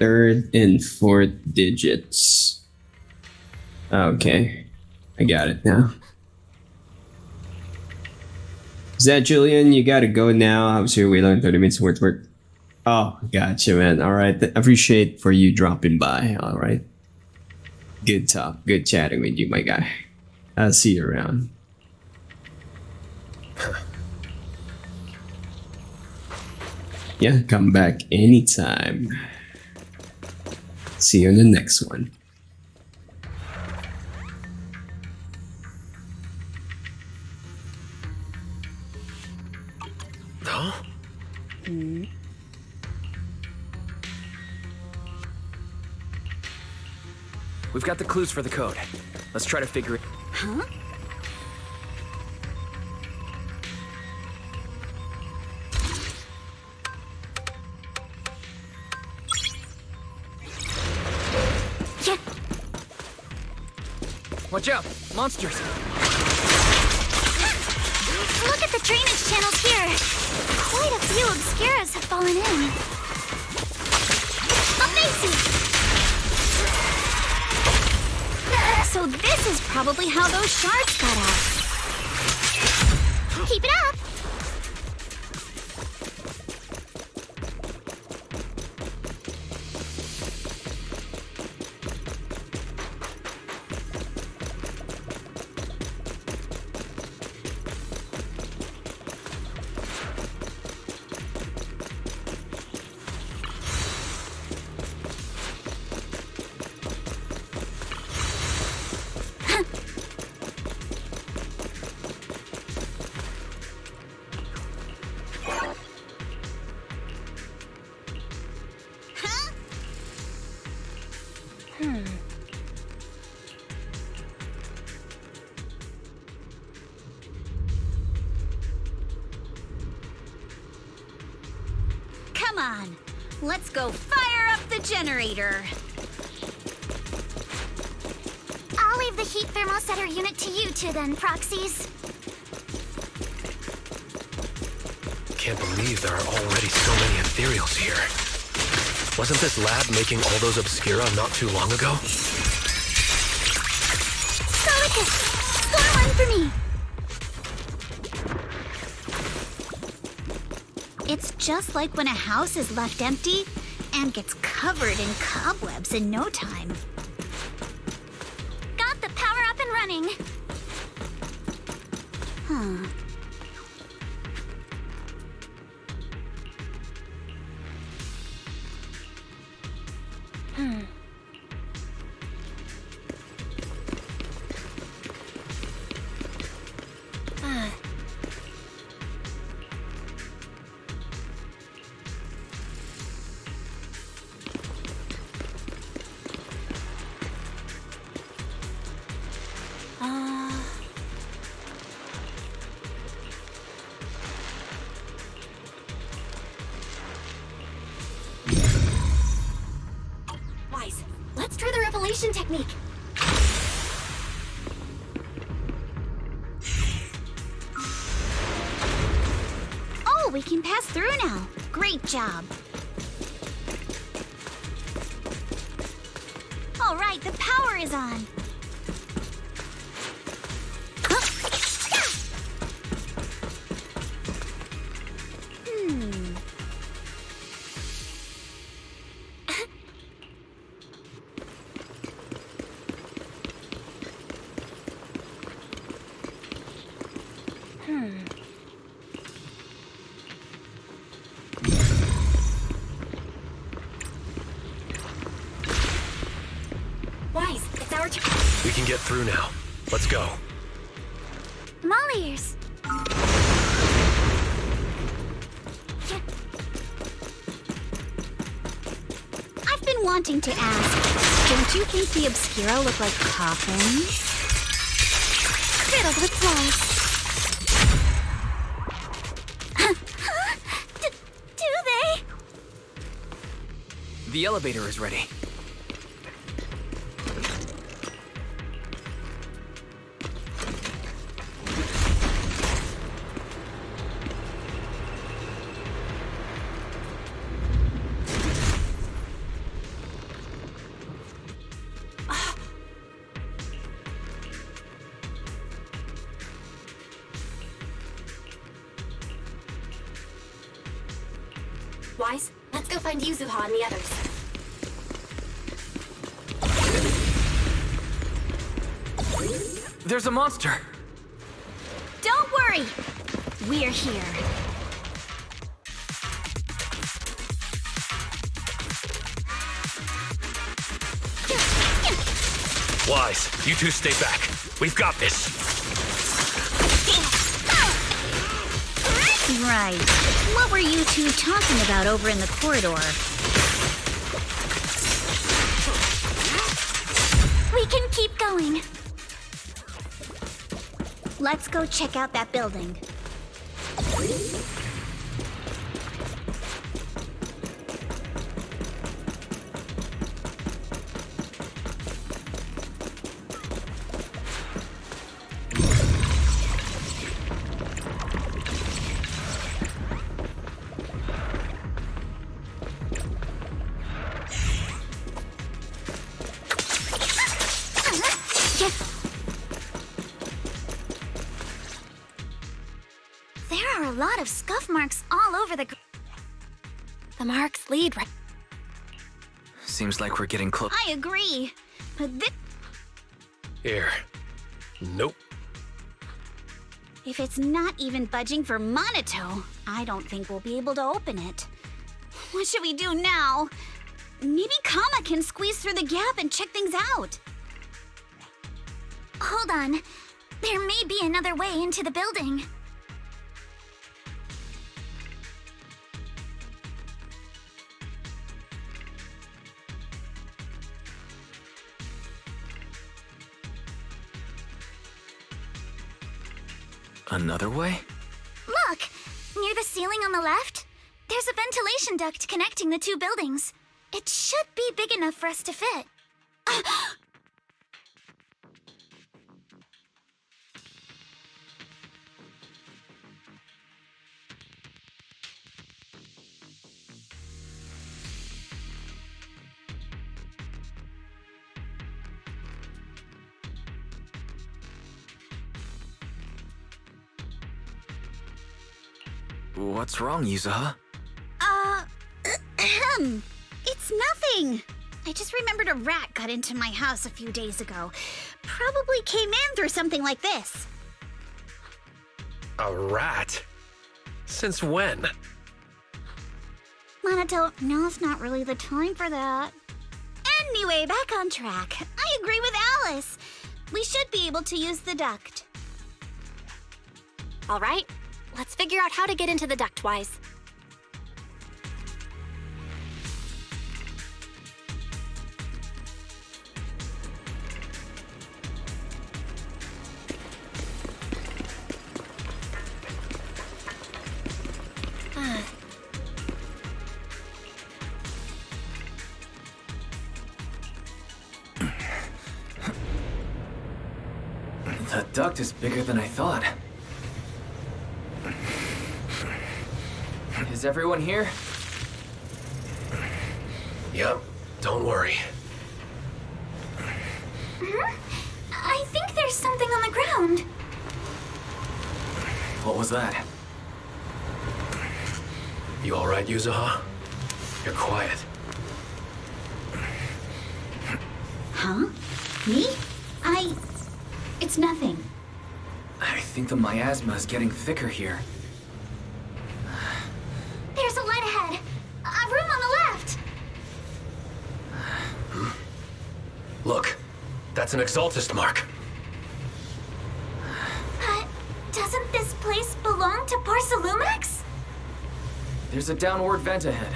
Third and fourth digits. Okay, I got it now. Is that Julian? You gotta go now. How's your wait on 30 minutes worth work? Oh, gotcha, man. All right, appreciate for you dropping by. All right, good talk, good chatting with you, my guy. I'll see you around. Yeah, come back anytime. See you in the next one. No? We've got the clues for the code. Let's try to figure it. Huh? Yeah. Watch out! Monsters! Look at the drainage channels here. Quite a few obscuras have fallen in. Amazing! So this is probably how those shards got out. Keep it up! Come on, let's go fire up the generator. I'll leave the heat thermosetter unit to you two then, proxies. Can't believe there are already so many ethereals here. Wasn't this lab making all those obscura not too long ago? Sonicus, score one for me. just like when a house is left empty and gets covered in cobwebs in no time. Got the power up and running. Huh. Wise, let's try the revelation technique. Oh, we can pass through now. Great job. All right, the power is on. Wise, it's our turn. We can get through now. Let's go. I'm all ears. I've been wanting to ask, don't you think the Obscura look like coffins? Riddled with flaws. Do they? The elevator is ready. Wise, let's go find Yuzuha and the others. There's a monster! Don't worry. We're here. Wise, you two stay back. We've got this. Right. What were you two talking about over in the corridor? We can keep going. Let's go check out that building. There are a lot of scuff marks all over the... The marks lead right... Seems like we're getting close. I agree, but this... Here. Nope. If it's not even budging for Monito, I don't think we'll be able to open it. What should we do now? Maybe Kama can squeeze through the gap and check things out. Hold on. There may be another way into the building. Another way? Look! Near the ceiling on the left, there's a ventilation duct connecting the two buildings. It should be big enough for us to fit. What's wrong, Yuzuha? It's nothing. I just remembered a rat got into my house a few days ago. Probably came in through something like this. A rat? Since when? Monato, now's not really the time for that. Anyway, back on track. I agree with Alice. We should be able to use the duct. All right, let's figure out how to get into the ductwise. The duct is bigger than I thought. Is everyone here? Yep, don't worry. I think there's something on the ground. What was that? You alright, Yuzuha? You're quiet. Huh? Me? It's nothing. I think the miasma is getting thicker here. There's a light ahead. A room on the left. Look, that's an Exaltist mark. Doesn't this place belong to Porcelumex? There's a downward vent ahead.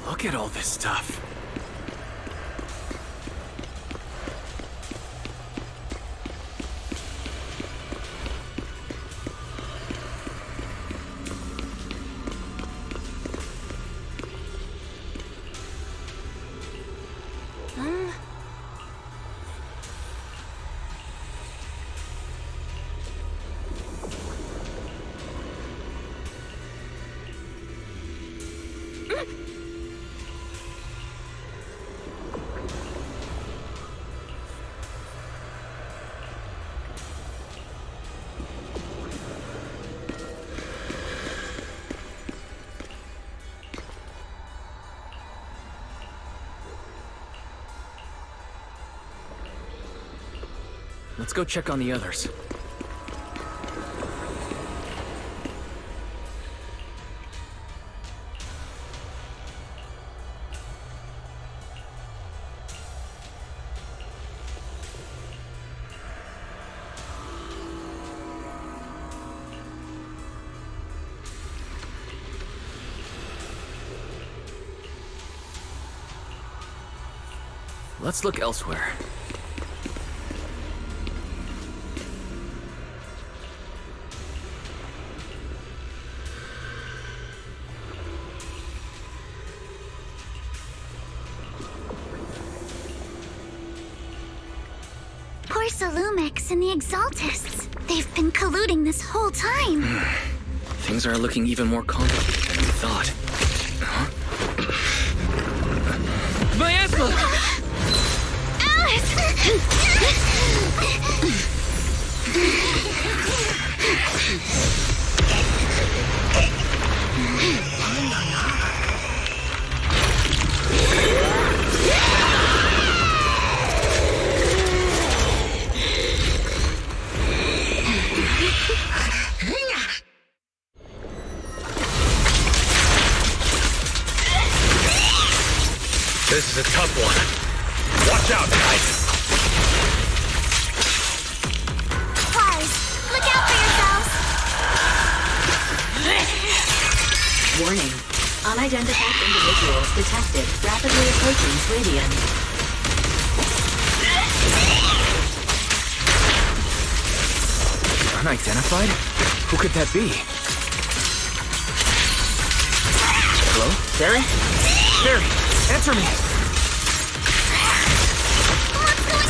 Look at all this stuff. Let's go check on the others. Let's look elsewhere. Porcelumex and the Exaltists. They've been colluding this whole time. Things are looking even more complicated than we thought. Huh? Miasma! This is a tough one. Watch out, guys! Wise, look out for yourselves! Warning. Unidentified individuals detected rapidly approaching Swadian. Unidentified? Who could that be? Barry? Barry, answer me! What's going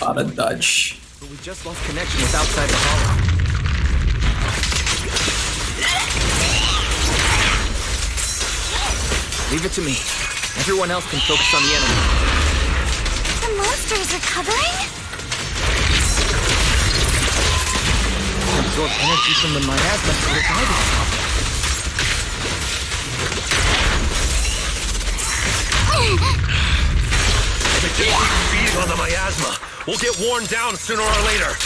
on? Out of dodge. But we just lost connection with outside the hollow. Leave it to me. Everyone else can focus on the enemy. The monster is recovering? Absorb energy from the miasma to revive itself. If it just keeps feeding on the miasma, we'll get worn down sooner or later.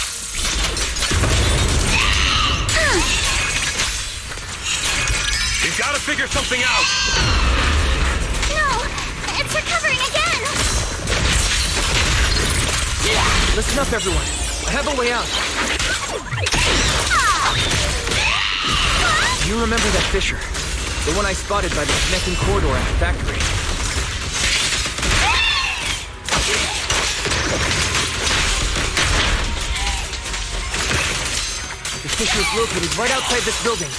We've got to figure something out. No, it's recovering again. Listen up, everyone. I have a way out. Do you remember that fissure? The one I spotted by the connecting corridor at the factory. The fissure is located right outside this building.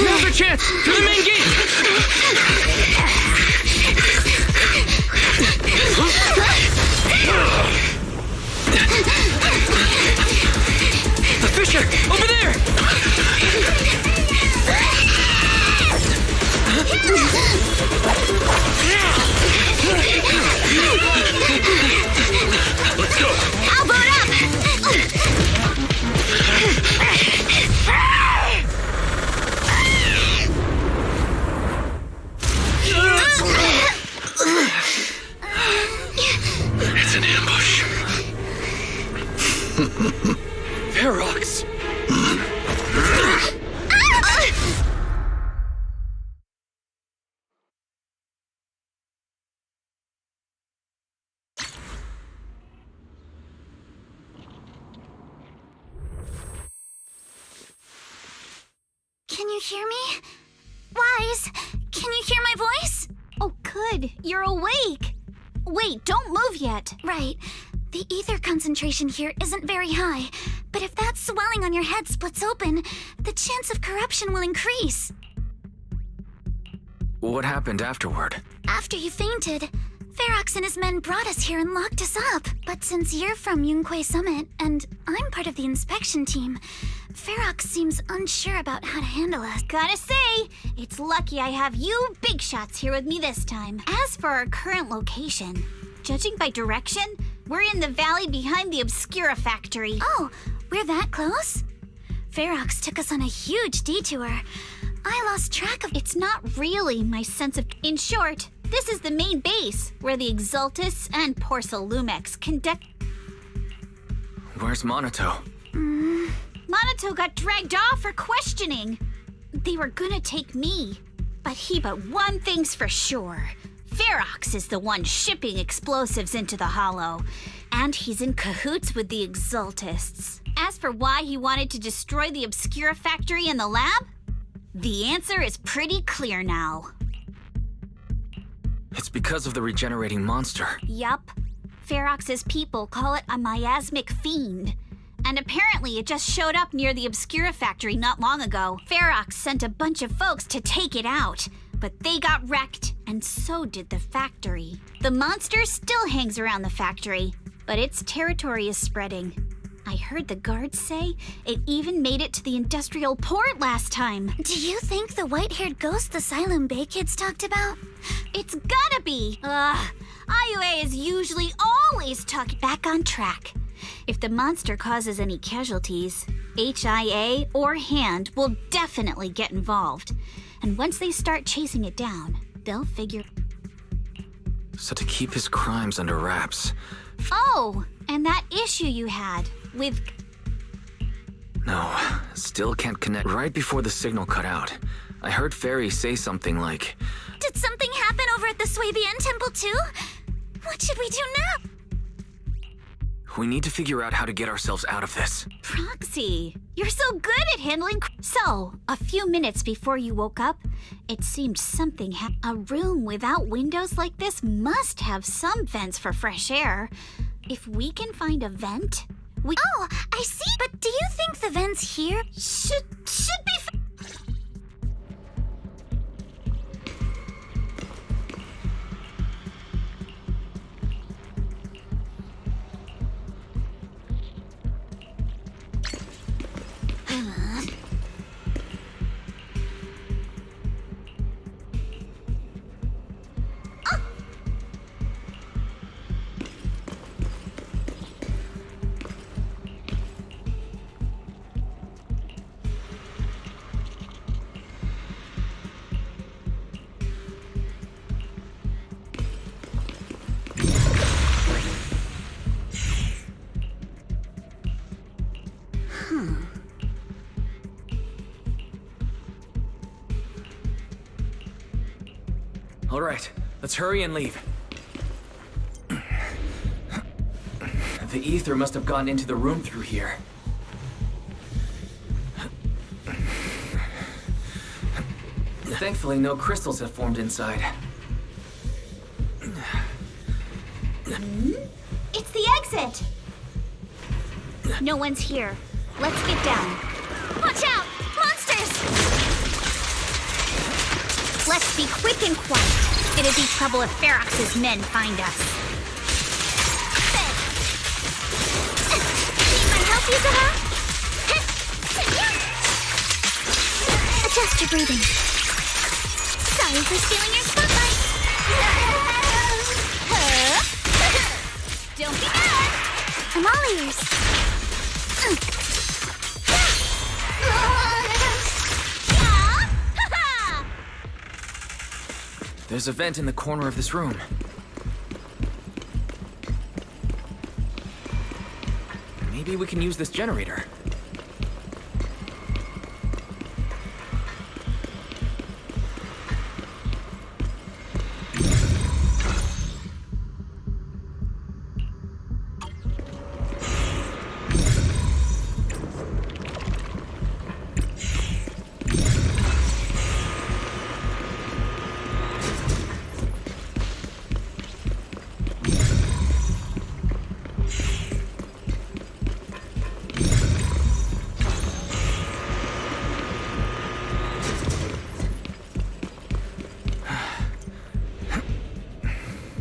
Now's our chance! To the main gate! The fissure! Over there! Let's go! I'll boot up! It's an ambush. Ferox! Can you hear me? Wise, can you hear my voice? Oh, good. You're awake. Wait, don't move yet. Right. The ether concentration here isn't very high, but if that swelling on your head splits open, the chance of corruption will increase. What happened afterward? After you fainted, Ferox and his men brought us here and locked us up. But since you're from Yunque Summit, and I'm part of the inspection team, Ferox seems unsure about how to handle us. Gotta say, it's lucky I have you big shots here with me this time. As for our current location, judging by direction, we're in the valley behind the Obscura factory. Oh, we're that close? Ferox took us on a huge detour. I lost track of... It's not really my sense of... In short, this is the main base, where the Exaltus and Porcelumex conduct... Where's Monato? Monato got dragged off for questioning. They were gonna take me. But one thing's for sure. Ferox is the one shipping explosives into the Hollow. And he's in cahoots with the Exaltists. As for why he wanted to destroy the Obscura factory and the lab, the answer is pretty clear now. It's because of the regenerating monster. Yup. Ferox's people call it a miasmic fiend. And apparently it just showed up near the Obscura factory not long ago. Ferox sent a bunch of folks to take it out, but they got wrecked, and so did the factory. The monster still hangs around the factory, but its territory is spreading. I heard the guards say it even made it to the industrial port last time. Do you think the white-haired ghost the Silum Bay kids talked about? It's gotta be! IUA is usually always talking back on track. If the monster causes any casualties, HIA or HAND will definitely get involved. And once they start chasing it down, they'll figure... So to keep his crimes under wraps... Oh, and that issue you had with... No, still can't connect. Right before the signal cut out, I heard Fairy say something like... Did something happen over at the Swabian temple too? What should we do now? We need to figure out how to get ourselves out of this. Proxy, you're so good at handling. So, a few minutes before you woke up, it seemed something a room without windows like this must have some vents for fresh air. If we can find a vent, we. Oh, I see. But do you think the vents here should be? All right, let's hurry and leave. The ether must have gone into the room through here. Thankfully, no crystals have formed inside. It's the exit! No one's here. Let's get down. Watch out! Monsters! Let's be quick and quiet. It'd be trouble if Ferox's men find us. Need my help, Yuzuha? Adjust your breathing. Sorry for stealing your spotlight. Don't be mad. I'm all ears. There's a vent in the corner of this room. Maybe we can use this generator.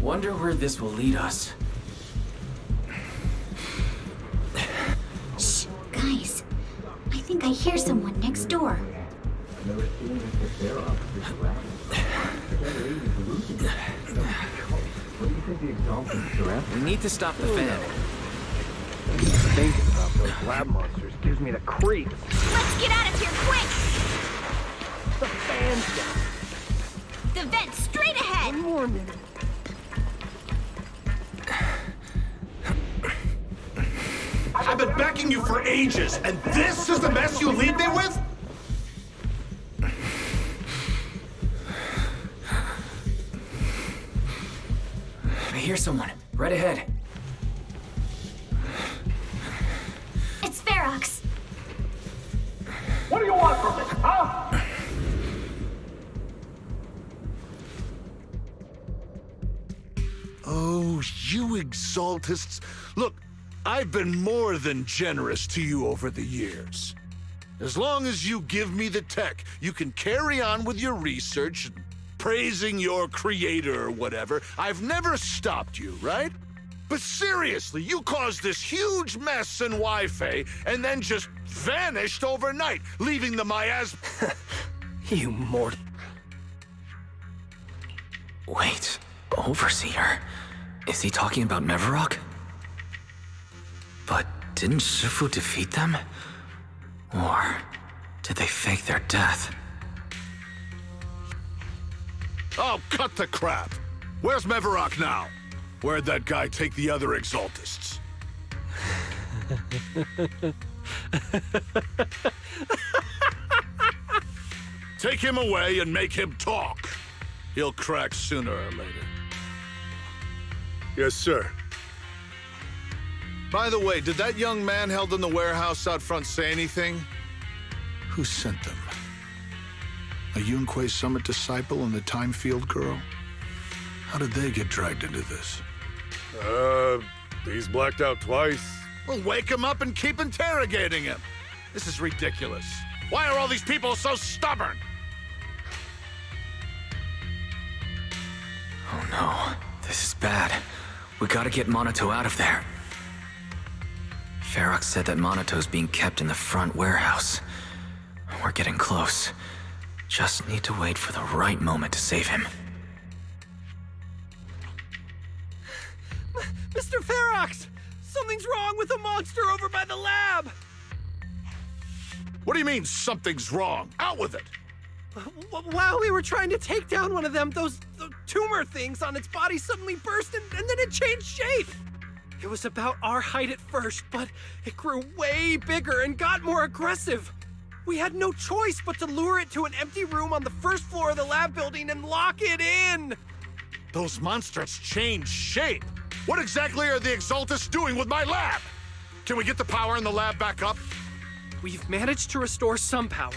Wonder where this will lead us. Shh, guys. I think I hear someone next door. We need to stop the fan. Thinking about those lab monsters gives me the creeps. Let's get out of here quick! The fan's down. The vent straight ahead! One more minute. I've been backing you for ages, and this is the mess you leave me with? I hear someone. Right ahead. It's Ferox. What do you want from me, huh? Oh, you exaltists. Look, I've been more than generous to you over the years. As long as you give me the tech, you can carry on with your research and praising your creator or whatever. I've never stopped you, right? But seriously, you caused this huge mess in Wi-Fi and then just vanished overnight, leaving the miasm... You mort... Wait, Overseer. Is he talking about Mevarok? But didn't Shifu defeat them? Or did they fake their death? Oh, cut the crap! Where's Mevarok now? Where'd that guy take the other exaltists? Take him away and make him talk. He'll crack sooner or later. Yes, sir. By the way, did that young man held in the warehouse out front say anything? Who sent them? A Yunque Summit disciple and the Time Field girl? How did they get dragged into this? He's blacked out twice. Well, wake him up and keep interrogating him. This is ridiculous. Why are all these people so stubborn? Oh no, this is bad. We gotta get Monato out of there. Ferox said that Monato's being kept in the front warehouse. We're getting close. Just need to wait for the right moment to save him. Mr. Ferox! Something's wrong with the monster over by the lab! What do you mean, something's wrong? Out with it! While we were trying to take down one of them, those tumor things on its body suddenly burst and then it changed shape! It was about our height at first, but it grew way bigger and got more aggressive. We had no choice but to lure it to an empty room on the first floor of the lab building and lock it in! Those monsters changed shape! What exactly are the Exaltists doing with my lab? Can we get the power in the lab back up? We've managed to restore some power,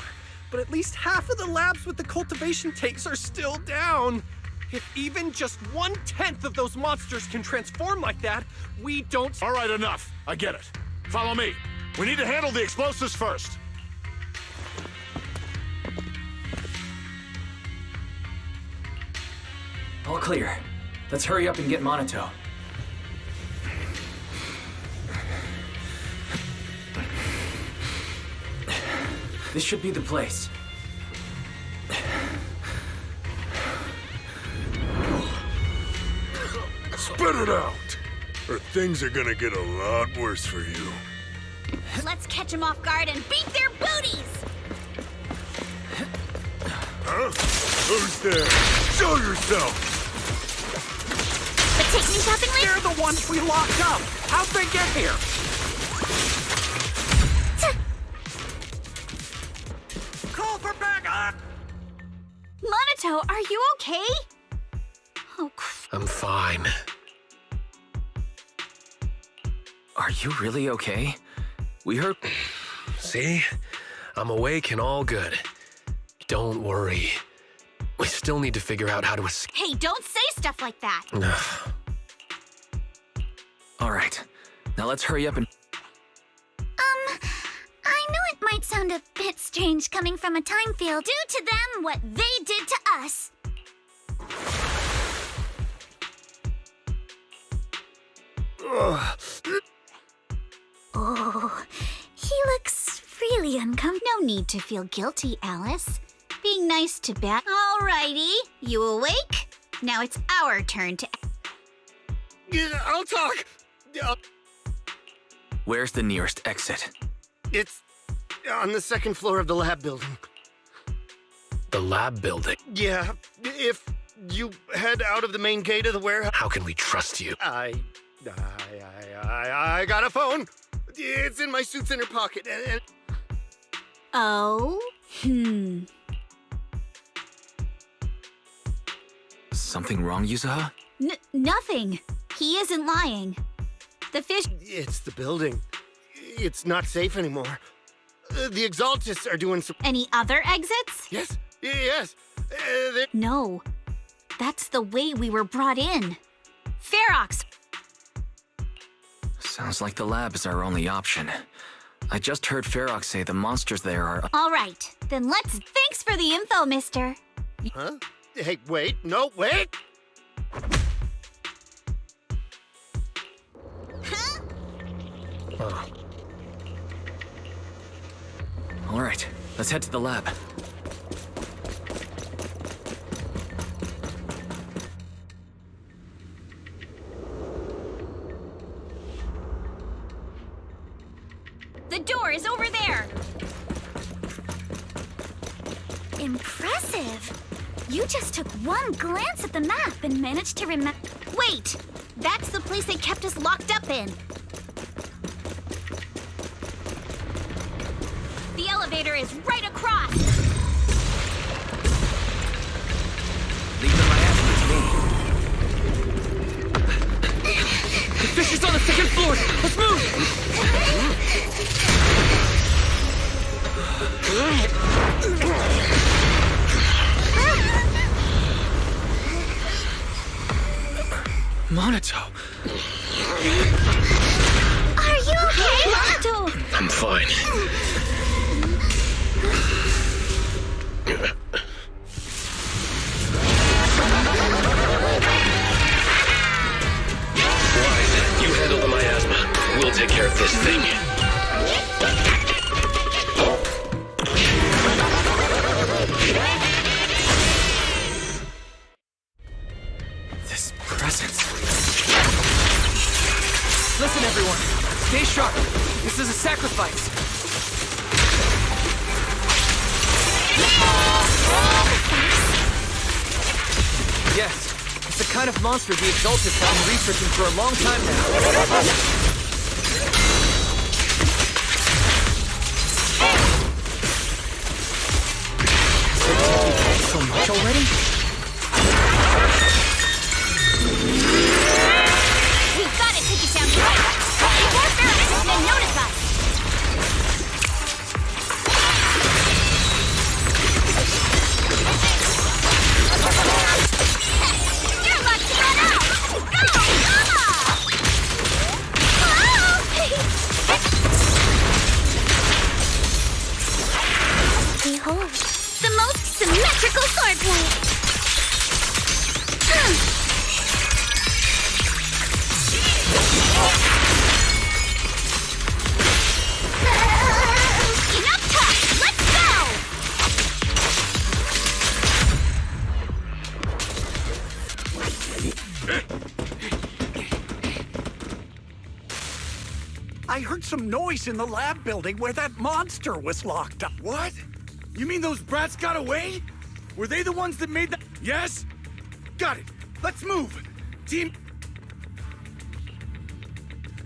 but at least half of the labs with the cultivation tanks are still down. If even just 1/10 of those monsters can transform like that, we don't— All right, enough. I get it. Follow me. We need to handle the explosives first. All clear. Let's hurry up and get Monato. This should be the place. Spit it out, or things are gonna get a lot worse for you. Let's catch them off guard and beat their booties! Huh? Who's there? Show yourself! The take me shopping list? They're the ones we locked up! How'd they get here? Call for backup! Monato, are you okay? Oh, I'm fine. Are you really okay? We heard— See? I'm awake and all good. Don't worry. We still need to figure out how to escape. hey, don't say stuff like that! All right. Now let's hurry up and— I know it might sound a bit strange coming from a time field. Do to them what they did to us. Oh, he looks really uncomfortable. No need to feel guilty, Alice. Being nice to Beth. Alrighty, you awake? Now it's our turn to— Yeah, I'll talk. Where's the nearest exit? It's on the second floor of the lab building. The lab building? Yeah, if you head out of the main gate of the warehouse— How can we trust you? I got a phone. It's in my suit's inner pocket. Oh? Something wrong, Yuzuha? Nothing. He isn't lying. The fish— It's the building. It's not safe anymore. The Exaltists are doing some— Any other exits? Yes, yes. No. That's the way we were brought in. Ferox! Sounds like the lab is our only option. I just heard Ferox say the monsters there are— All right, then let's— Thanks for the info, mister. Huh? Hey, wait. No, wait! Oh. All right, let's head to the lab. The door is over there. Impressive. You just took one glance at the map and managed to remember— Wait! That's the place they kept us locked up in. The elevator is right across. Leave the miasma to me. The fish is on the second floor. Let's move! Monato! Are you okay, Monato? I'm fine. Wise, you handle the miasma. We'll take care of this thing. This presence. Listen, everyone. Stay sharp. This is a sacrifice. Yes, it's the kind of monster the Exaltists have been researching for a long time now. So much already? We've got to take it down right. Before Ferris can notice us. You're lucky to run out. Go, Mama! Behold, the most symmetrical swordplay. Enough talk! Let's go! I heard some noise in the lab building where that monster was locked up. What? You mean those brats got away? Were they the ones that made that? Yes? Got it. Let's move. Team.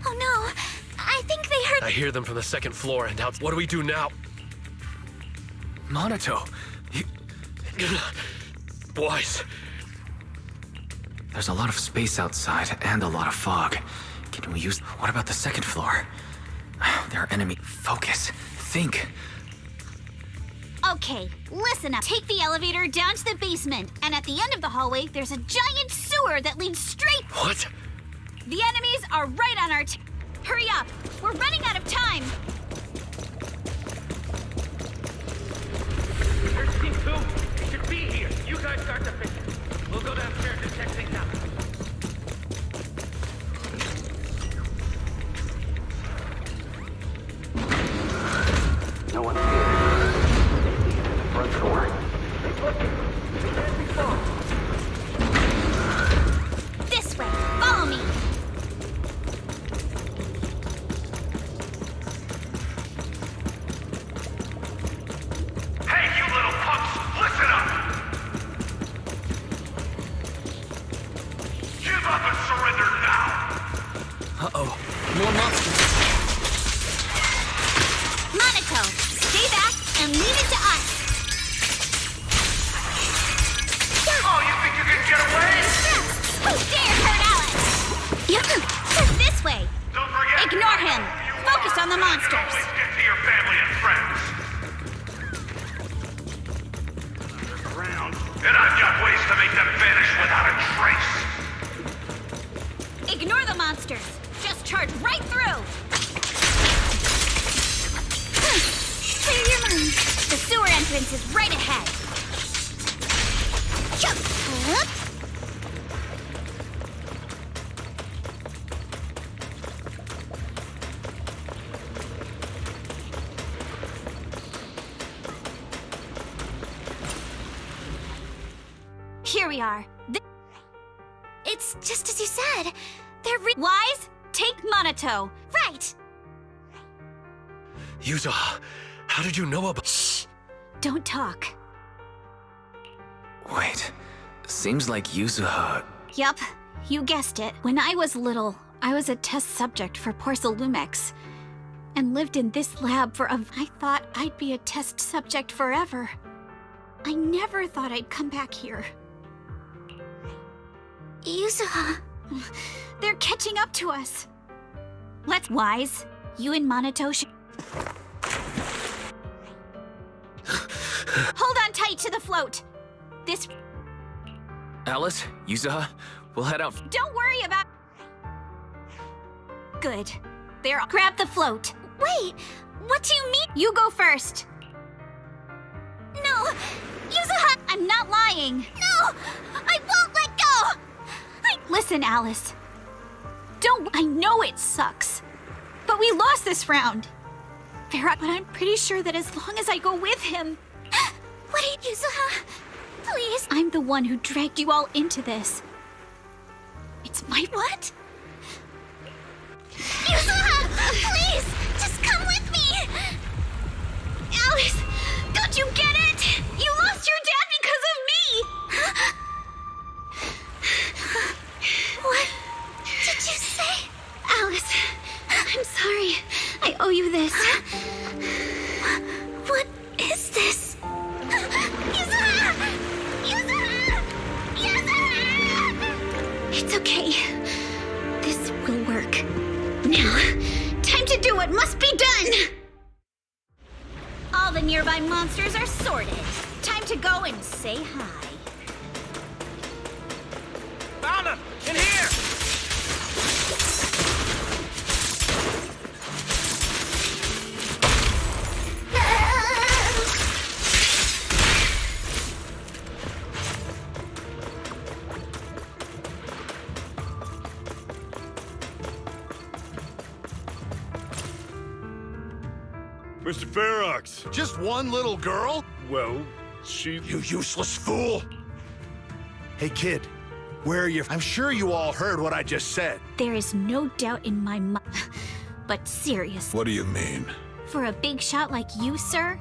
Oh no, I think they heard. I hear them from the second floor and out. What do we do now? Monato, Wise. there's a lot of space outside and a lot of fog. Can we use... What about the second floor? There are enemy... Focus. Think. Okay, listen up. Take the elevator down to the basement, and at the end of the hallway, there's a giant sewer that leads straight... What? The enemies are right on our... Hurry up! We're running out of time! There's Team 2. They should be here. You guys start the fix. We'll go downstairs and check things out. No one's here. Front door. This way! Follow me! Hey, you little punks! Listen up! Give up and surrender now! Uh-oh. More monsters. Monato, stay back and leave it to us! Oh, you think you can get away? Who dare hurt Alice? This way! Don't forget! Ignore him! Focus on the monsters! Always get to your family and friends! And I've got ways to make them vanish without a trace! Ignore the monsters! Just charge right through! Clear your mind. The sewer entrance is right ahead. Here we are. It's just as you said. They're Wise, take Monato. Right! Yuza, how did you know about... Shh! Don't talk. Wait. Seems like Yuzuha... Yup, you guessed it. When I was little, I was a test subject for Porcelumex. And lived in this lab for I thought I'd be a test subject forever. I never thought I'd come back here. Yuzuha. They're catching up to us. Let's... Wise, you and Monato should... Hold on tight to the float. This... Alice, Yuzuha, We'll head out. Don't worry about... Good. There, grab the float. Wait, what do you mean? You go first. No, Yuzuha! I'm not lying. No, I won't let go! Listen, Alice. I know it sucks, but we lost this round. But I'm pretty sure that as long as I go with him... What, Yuzuha? Please. I'm the one who dragged you all into this. It's my... What? Yuzuha! Please! Just come with me! Alice, don't you get it? You lost your dad because of me! What did you say? Alice, I'm sorry. I owe you this. What is this? Yuzuha! Yuzuha! Yuzuha! It's okay. This will work. Now, time to do what must be done! All the nearby monsters are sorted. Time to go and say hi. Found him! In here! Mr. Ferox, just one little girl? Well, she... You useless fool! Hey, kid, where are you? I'm sure you all heard what I just said. There is no doubt in my mind. But serious. What do you mean? For a big shot like you, sir?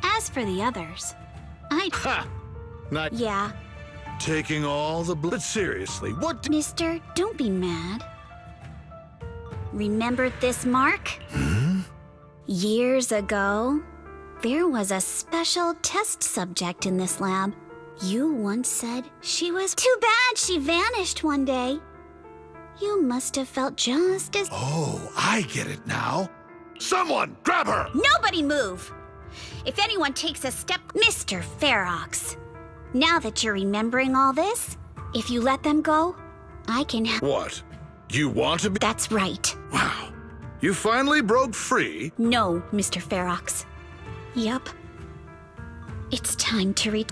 As for the others, Ha! Not... Yeah. Taking all the blood. Seriously, what... Mister, don't be mad. Remember this mark? Years ago, there was a special test subject in this lab. You once said she was too bad she vanished one day. You must have felt just as... Oh, I get it now. Someone, grab her! Nobody move! If anyone takes a step... Mr. Ferox, now that you're remembering all this, if you let them go, I can... What? You want to be... That's right. Wow. You finally broke free? No, Mr. Ferox. Yup. It's time to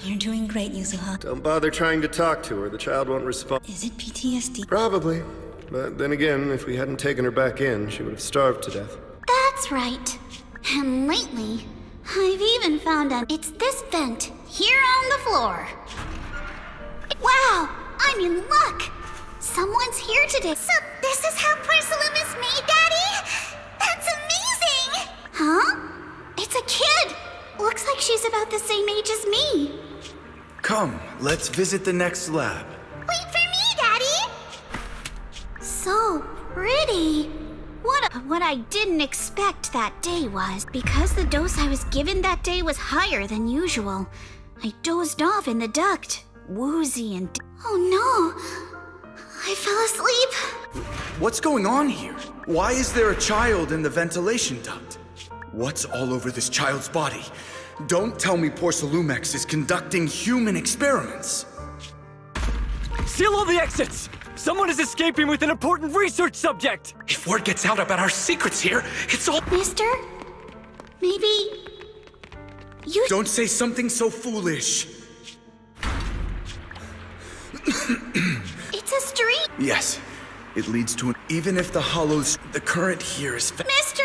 You're doing great, Yuzuha. Don't bother trying to talk to her. The child won't respond. Is it PTSD? Probably. But then again, if we hadn't taken her back in, she would have starved to death. That's right. And lately, I've even found out it's this vent here on the floor. Wow, I'm in luck. Someone's here today. So this is how porcelain is made, Daddy? That's amazing! Huh? It's a kid. Looks like she's about the same age as me. Come, let's visit the next lab. Wait for me, Daddy! So pretty. What I didn't expect that day was, because the dose I was given that day was higher than usual, I dozed off in the duct, woozy and... Oh no! I fell asleep. What's going on here? Why is there a child in the ventilation duct? What's all over this child's body? Don't tell me Porcelumex is conducting human experiments. Seal all the exits! Someone is escaping with an important research subject! If word gets out about our secrets here, it's all... Mister? Maybe... You... Don't say something so foolish. It's a street! Yes, it leads to an... Even if the hollows... The current here is... Mister,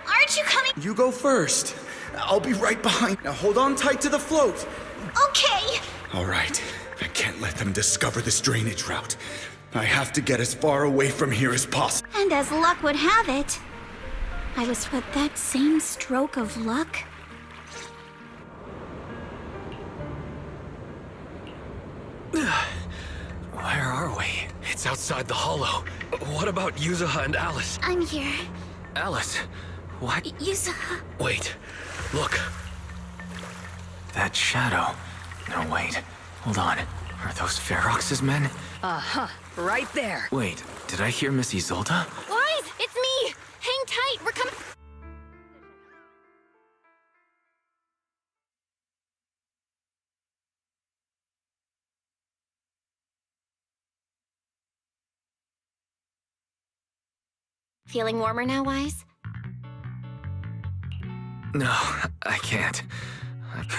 aren't you coming? You go first. I'll be right behind. Now hold on tight to the float. Okay. All right. I can't let them discover this drainage route. I have to get as far away from here as possible. And as luck would have it, I was with that same stroke of luck. Where are we? It's outside the hollow. What about Yuzuha and Alice? I'm here. Alice, what? Yuzuha. Wait, look. That shadow. No, wait. Hold on. Are those Ferox's men? Uh-huh. Right there. Wait, did I hear Miss Isolde? Wise, it's me! Hang tight, we're coming. Feeling warmer now, Wise? No, I can't.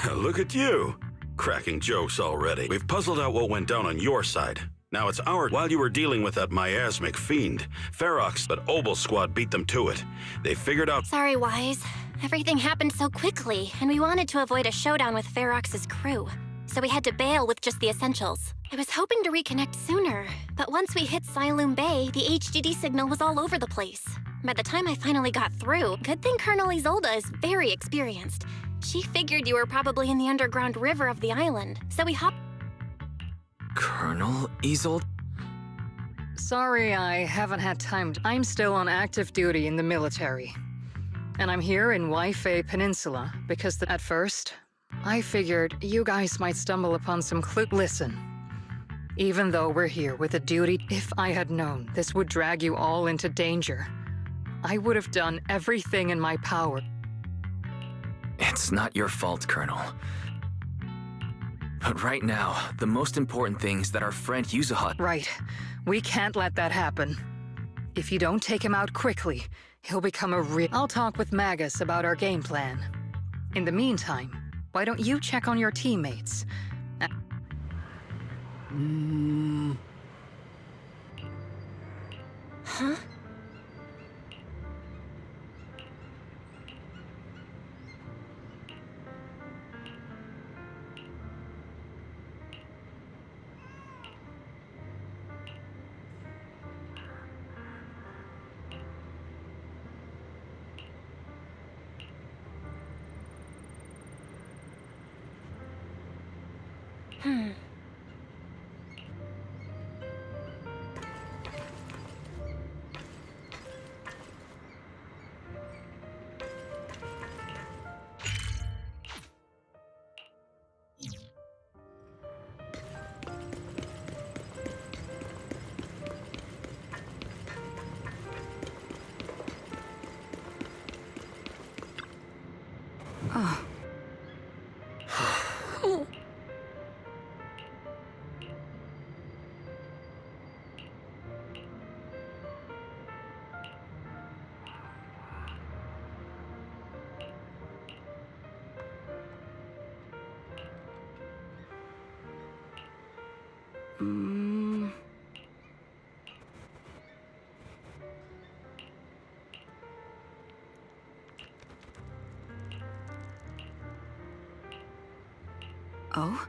Look at you, cracking jokes already. We've puzzled out what went down on your side. Now it's our... While you were dealing with that miasmic fiend, Ferox, but Obel Squad beat them to it. They figured out... Sorry, Wise. Everything happened so quickly, and we wanted to avoid a showdown with Ferox's crew. So we had to bail with just the essentials. I was hoping to reconnect sooner, but once we hit Siloam Bay, the HDD signal was all over the place. By the time I finally got through, good thing Colonel Isolde is very experienced. She figured you were probably in the underground river of the island, so we hopped... Colonel Isolde? Sorry, I haven't had time. I'm still on active duty in the military. And I'm here in Waifei Peninsula because at first, I figured you guys might stumble upon some clue. Listen, even though we're here with a duty, if I had known this would drag you all into danger, I would have done everything in my power. It's not your fault, Colonel. But right now, the most important thing is that our friend Yuzuha... Right. We can't let that happen. If you don't take him out quickly, he'll become a real... I'll talk with Magus about our game plan. In the meantime, why don't you check on your teammates? Huh? Oh. Oh?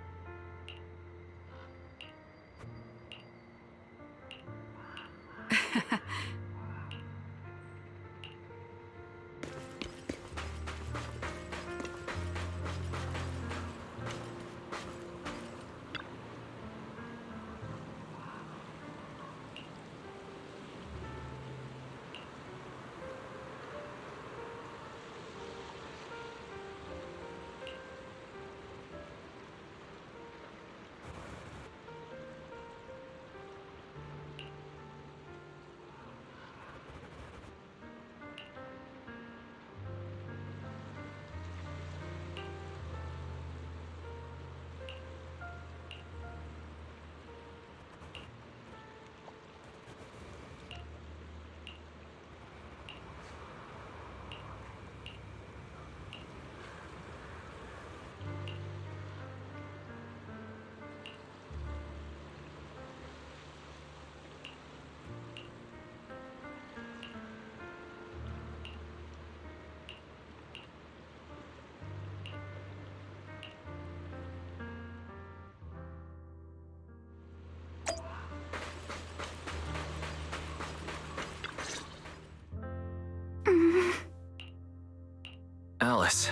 Alice,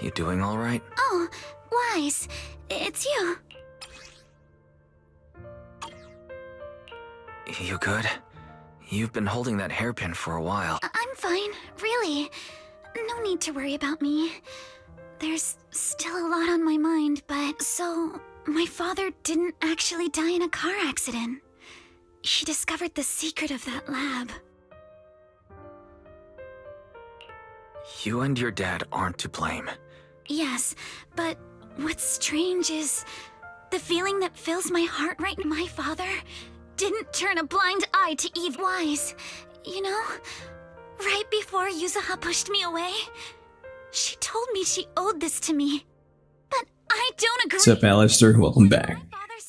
you doing all right? Oh, Wise, it's you. You good? You've been holding that hairpin for a while. I'm fine, really. No need to worry about me. There's still a lot on my mind, but... So, my father didn't actually die in a car accident. He discovered the secret of that lab. You and your dad aren't to blame. Yes, but what's strange is... the feeling that fills my heart right now. My father didn't turn a blind eye to Eve. Wise, You know, right before Yuzuha pushed me away, she told me she owed this to me. But I don't agree. What's up, Alistair? Welcome back.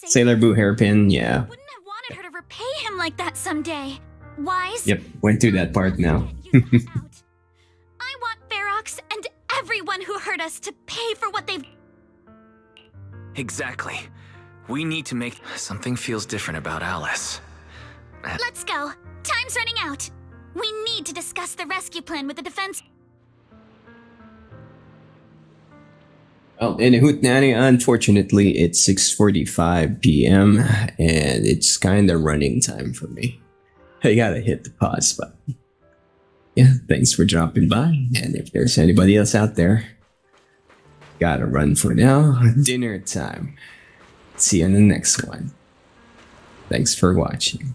Sailor Boo hairpin, yeah. Wanted her to repay him like that someday. Wise? Yep, went through that part now. I want Ferox and everyone who hurt us to pay for what they've... Exactly. We need to make... Something feels different about Alice. Let's go. Time's running out. We need to discuss the rescue plan with the defense... Well, in Hootenanny, unfortunately, it's 6:45 p.m. and it's kind of running time for me. I gotta hit the pause button. Yeah, thanks for dropping by. And if there's anybody else out there, gotta run for now. Dinner time. See you in the next one. Thanks for watching.